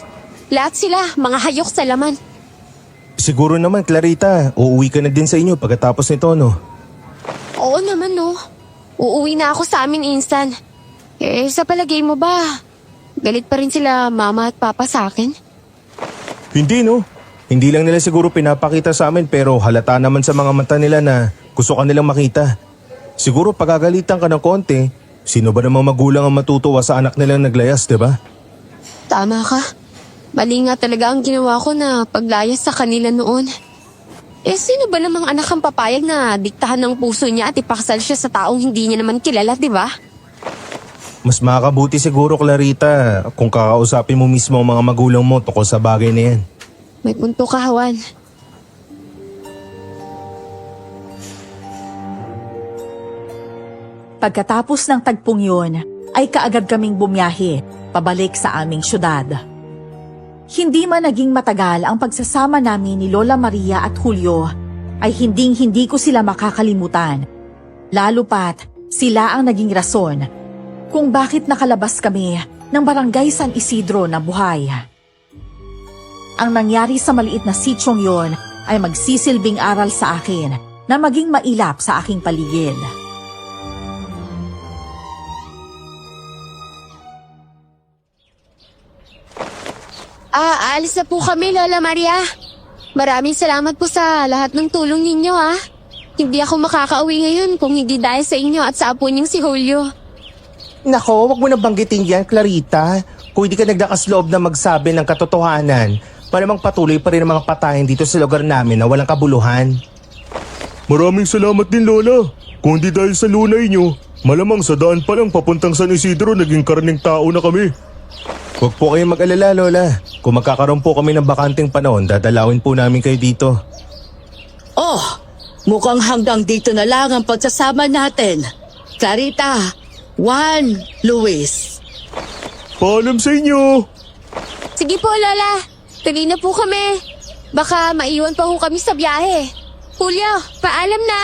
Lahat sila, mga hayok sa laman. Siguro naman, Clarita, uuwi ka na din sa inyo pagkatapos nito, no? Oo naman no. Uuwi na ako sa amin insan. Sa palagay mo ba, galit pa rin sila mama at papa sa akin? Hindi, no? Hindi lang nila siguro pinapakita sa amin pero halata naman sa mga mata nila na gusto ka nilang makita. Siguro pagagalitan ka ng konti, sino ba namang magulang ang matutuwa sa anak nilang naglayas, di ba? Tama ka. Mali nga talaga ang ginawa ko na paglayas sa kanila noon. Sino ba namang anak ang papayag na diktahan ng puso niya at ipakasal siya sa taong hindi niya naman kilala, di ba? Mas makabuti siguro, Clarita, kung kakausapin mo mismo ang mga magulang mo tungkol sa bagay na yan. May punto ka, Juan. Pagkatapos ng tagpong yun, ay kaagad kaming bumiyahe pabalik sa aming syudad. Hindi man naging matagal ang pagsasama namin ni Lola Maria at Julio, ay hindi ko sila makakalimutan. Lalo pat sila ang naging rason kung bakit nakalabas kami ng barangay San Isidro na buhay. Ang nangyari sa maliit na sityong yon ay magsisilbing aral sa akin na maging mailap sa aking paligid. Aalis na po kami, Lola Maria. Maraming salamat po sa lahat ng tulong ninyo, ah. Hindi ako makakauwi ngayon kung hindi dahil sa inyo at sa apo niyong si Julio. Nako, wag mo na banggitin yan, Clarita. Kung hindi ka naglakas loob na magsabi ng katotohanan, malamang patuloy pa rin ang mga patayan dito sa lugar namin na walang kabuluhan. Maraming salamat din, Lola. Kung hindi dahil sa lunay nyo, malamang sa daan pa lang papuntang San Isidro naging karning tao na kami. Huwag po kayong mag-alala, Lola. Kung magkakaroon po kami ng bakanting panahon, dadalawin po namin kayo dito. Oh, mukhang hanggang dito na lang ang pagsasama natin. Clarita, Juan, Luis. Paalam sa inyo! Sige po, Lola. Tuloy na po kami. Baka maiwan pa ho kami sa biyahe. Julio, paalam na.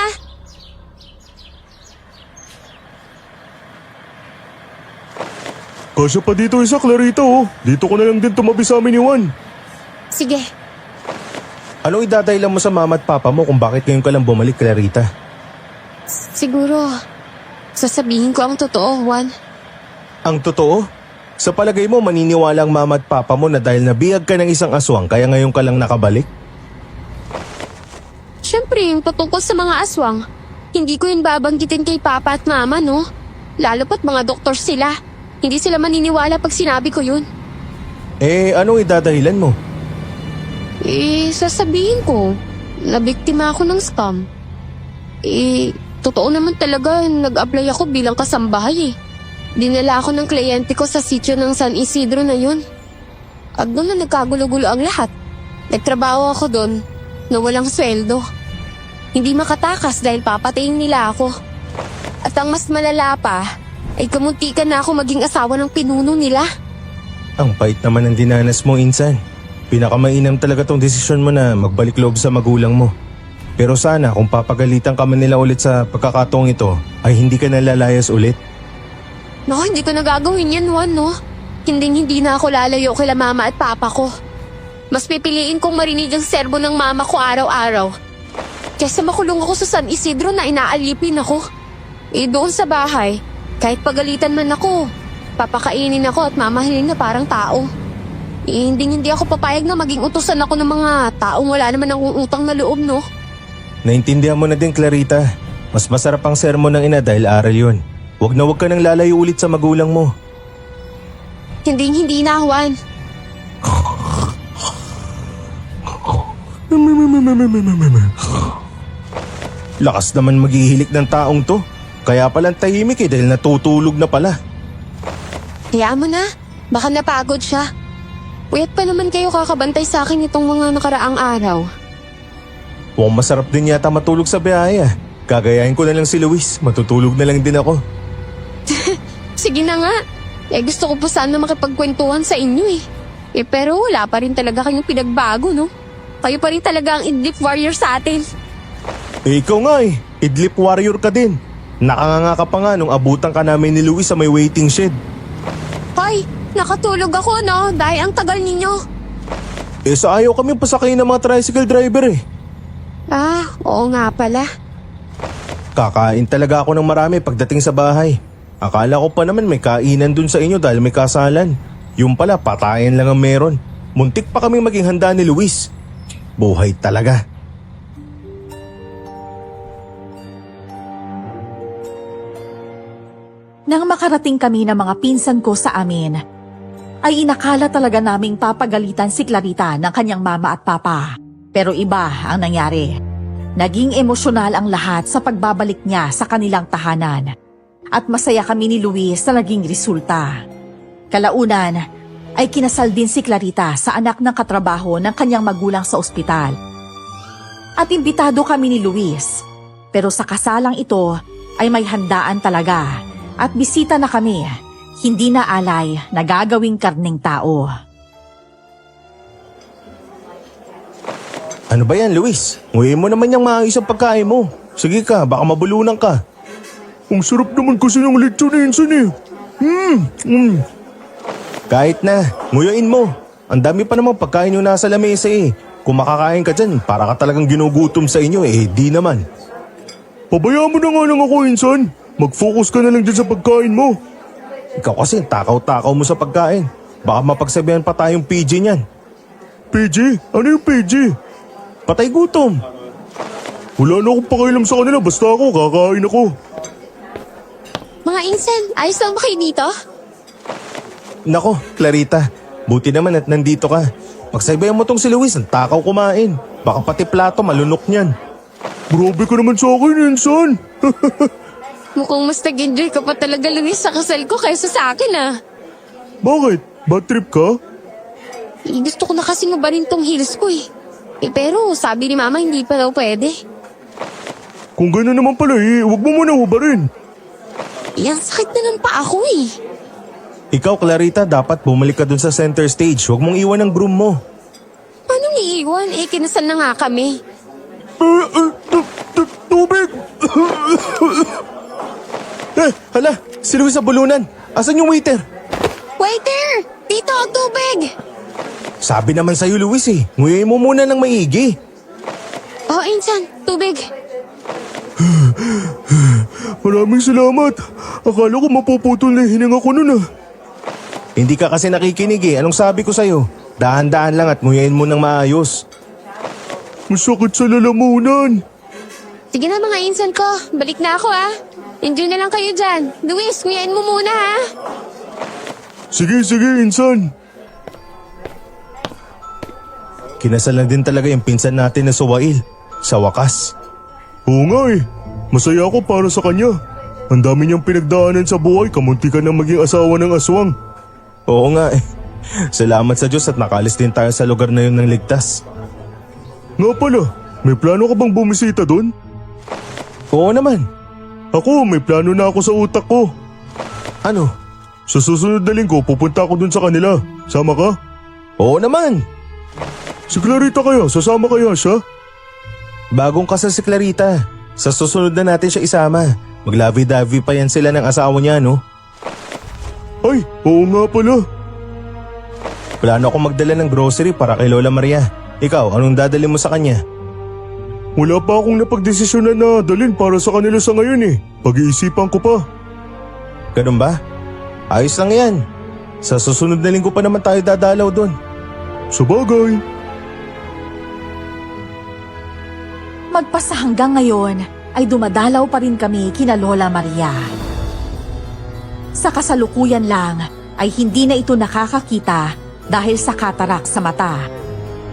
Kasya pa dito isa, Clarita, oh. Dito ko na lang din tumabi sa amin ni Juan. Sige. Anong idadahilan mo sa mama at papa mo kung bakit ngayon ka lang bumalik, Clarita? Siguro, sasabihin ko ang totoo, Juan. Ang totoo? Sa palagay mo, maniniwala ang mama at papa mo na dahil nabihag ka ng isang aswang kaya ngayon ka lang nakabalik? Siyempre, yung patungkol sa mga aswang, hindi ko yun babanggitin kay papa at mama, no? Lalo pat mga doktor sila. Hindi sila maniniwala pag sinabi ko yun. Anong idadahilan mo? Sasabihin ko, nabiktima ako ng scam. Totoo naman talaga, nag-apply ako bilang kasambahay eh. Dinala ako ng kliyente ko sa sitio ng San Isidro na yun. At doon na nagkagulo-gulo ang lahat. Nagtrabaho ako doon na walang sweldo. Hindi makatakas dahil papatayin nila ako. At ang mas malala pa, ay kamuntikan na ako maging asawa ng pinuno nila. Ang pait naman ng dinanas mo, Insan. Pinakamainam talaga tong desisyon mo na magbalik loob sa magulang mo. Pero sana kung papagalitan ka man nila ulit sa pagkakataong ito, ay hindi ka nalalayas ulit. Naku, hindi ko nagagawin yan, Juan, no? Hindi na ako lalayo kila mama at papa ko. Mas pipiliin kong marinig ang serbo ng mama ko araw-araw. Kesa makulong ako sa San Isidro na inaalipin ako. Doon sa bahay, kahit pagalitan man ako, papakainin ako at mamahalin na parang tao. Hindi ako papayag na maging utusan ako ng mga taong wala naman ang utang na loob, no? Naintindihan mo na din, Clarita. Mas masarap ang sermon ng ina dahil aral yun. Huwag ka nang lalayo ulit sa magulang mo. Hindi na, Juan. Lakas naman maghihilik ng taong to. Kaya palang tahimik dahil natutulog na pala. Hayaan mo na. Baka napagod siya. Puyat pa naman kayo kakabantay sa akin itong mga nakaraang araw. Mukhang masarap din yata matulog sa biyahe. Gagayahin ko na lang si Luis. Matutulog na lang din ako. Sige na nga. Gusto ko pa sana makipagkwentuhan sa inyo eh. Pero wala pa rin talaga kayong pinagbago, no? Kayo pa rin talaga ang Idlip warrior sa atin. Ikaw nga Idlip warrior ka din. Nakanganga ka pa nga nung abutan ka namin ni Luis sa may waiting shed. Hoy, nakatulog ako, no? Dahil ang tagal ninyo. Sa ayaw kami pasakay ng mga tricycle driver eh. Oo nga pala. Kakain talaga ako ng marami pagdating sa bahay. Akala ko pa naman may kainan dun sa inyo dahil may kasalan. Yung pala, patayan lang ang meron. Muntik pa kaming maging handa ni Luis. Buhay talaga. Nang makarating kami ng mga pinsan ko sa amin, ay inakala talaga naming papagalitan si Clarita ng kanyang mama at papa. Pero iba ang nangyari. Naging emosyonal ang lahat sa pagbabalik niya sa kanilang tahanan. At masaya kami ni Luis sa naging resulta. Kalaunan ay kinasal din si Clarita sa anak ng katrabaho ng kanyang magulang sa ospital. At imbitado kami ni Luis. Pero sa kasalang ito ay may handaan talaga. At bisita na kami, hindi na alay na gagawing karneng tao. Ano ba yan, Luis? Nguyin mo naman yung maayos ang pagkain mo. Sige ka, baka mabulunan ka. Ang sarap naman kasi ng lechon Insan eh. Kahit na, nguyuin mo. Ang dami pa namang pagkain yung nasa lamesa eh. Kung makakain ka dyan, para ka talagang ginugutom sa inyo eh, di naman. Pabayaan mo na nga lang ako Insan. Mag-focus ka na lang dyan sa pagkain mo. Ikaw kasi, takaw-takaw mo sa pagkain. Baka mapagsabihan pa tayong PG niyan. PG? Ano yung PG? Patay gutom. Wala na akong pakialam sa kanila basta ako kakain ako. Mga Insan, ayos lang ba kayo dito? Nako, Clarita. Buti naman at nandito ka. Magsabayan mo tong si Luis, ang takaw kumain. Baka pati plato malunok niyan. Grabe ka naman sa akin Insan. Mukhang mas nag-enjoy ka pa talaga, Luis, sa kasal ko kaysa sa akin ah. Bakit? Bad trip ka? Gusto ko na kasing ubarin tong heels ko eh. Pero sabi ni Mama hindi pa daw pwede. Kung gano'n naman pala huwag mo muna hubarin. Ang sakit na ng paa ko eh. Ikaw, Clarita, dapat bumalik ka dun sa center stage. Huwag mong iwan ang groom mo. Anong iiwan? Kinasal na nga kami. Tubig! Hala, si Luis sa bulunan. Asan yung waiter? Waiter! Dito ang tubig! Sabi naman sa'yo, Luis eh. Nguyain mo muna ng maigi. Oh, Insan, tubig. Maraming salamat. Akala ko mapuputol na yung hininga ko nun ah. Hindi ka kasi nakikinig eh. Anong sabi ko sa'yo? Dahan-dahan lang at nguyain mo ng maayos. Masakit sa lalamunan. Sige na mga Insan ko, balik na ako ah. Enjoy na lang kayo dyan. Luis, kuyain mo muna ha. Sige, Insan. Kinasal na din talaga yung pinsan natin na Suwail. Sa wakas. Oo nga eh. Masaya ako para sa kanya. Ang dami niyang pinagdaanan sa buhay, kamunti ka nang maging asawa ng aswang. Oo nga eh. Salamat sa Diyos at nakalis din tayo sa lugar na yun ng ligtas. Nga pala, may plano ka bang bumisita doon? Oo naman. Ako, may plano na ako sa utak ko. Ano? Sa susunod na linggo, pupunta ako doon sa kanila. Sama ka? Oo naman. Si Clarita kaya, sasama kaya siya? Bagong kasal si Clarita. Sa susunod na natin siya isama. Maglavi-davi pa yan sila ng asawa niya, no? Ay, oo nga pala. Plano akong magdala ng grocery para kay Lola Maria. Ikaw, anong dadali mo sa kanya? Wala pa akong napagdesisyonan na dalhin para sa kanila sa ngayon eh. Pag-iisipan ko pa. Ganun ba? Ayos lang yan. Sa susunod na linggo pa naman tayo dadalaw doon. Sabagay. Magpasa hanggang ngayon ay dumadalaw pa rin kami kina Lola Maria. Sa kasalukuyan lang ay hindi na ito nakakakita dahil sa katarak sa mata.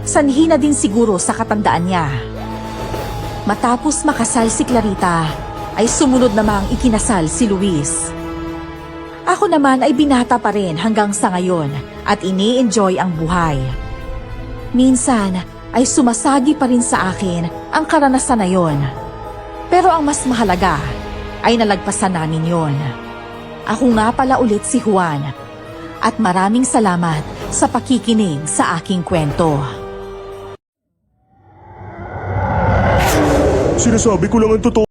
Sanhi na din siguro sa katandaan niya. Matapos makasal si Clarita, ay sumunod namang ikinasal si Luis. Ako naman ay binata pa rin hanggang sa ngayon at ini-enjoy ang buhay. Minsan ay sumasagi pa rin sa akin ang karanasan na yon. Pero ang mas mahalaga ay nalagpasan namin yon. Ako nga pala ulit si Juan at maraming salamat sa pakikinig sa aking kwento. Sinasabi ko lang ang totoo.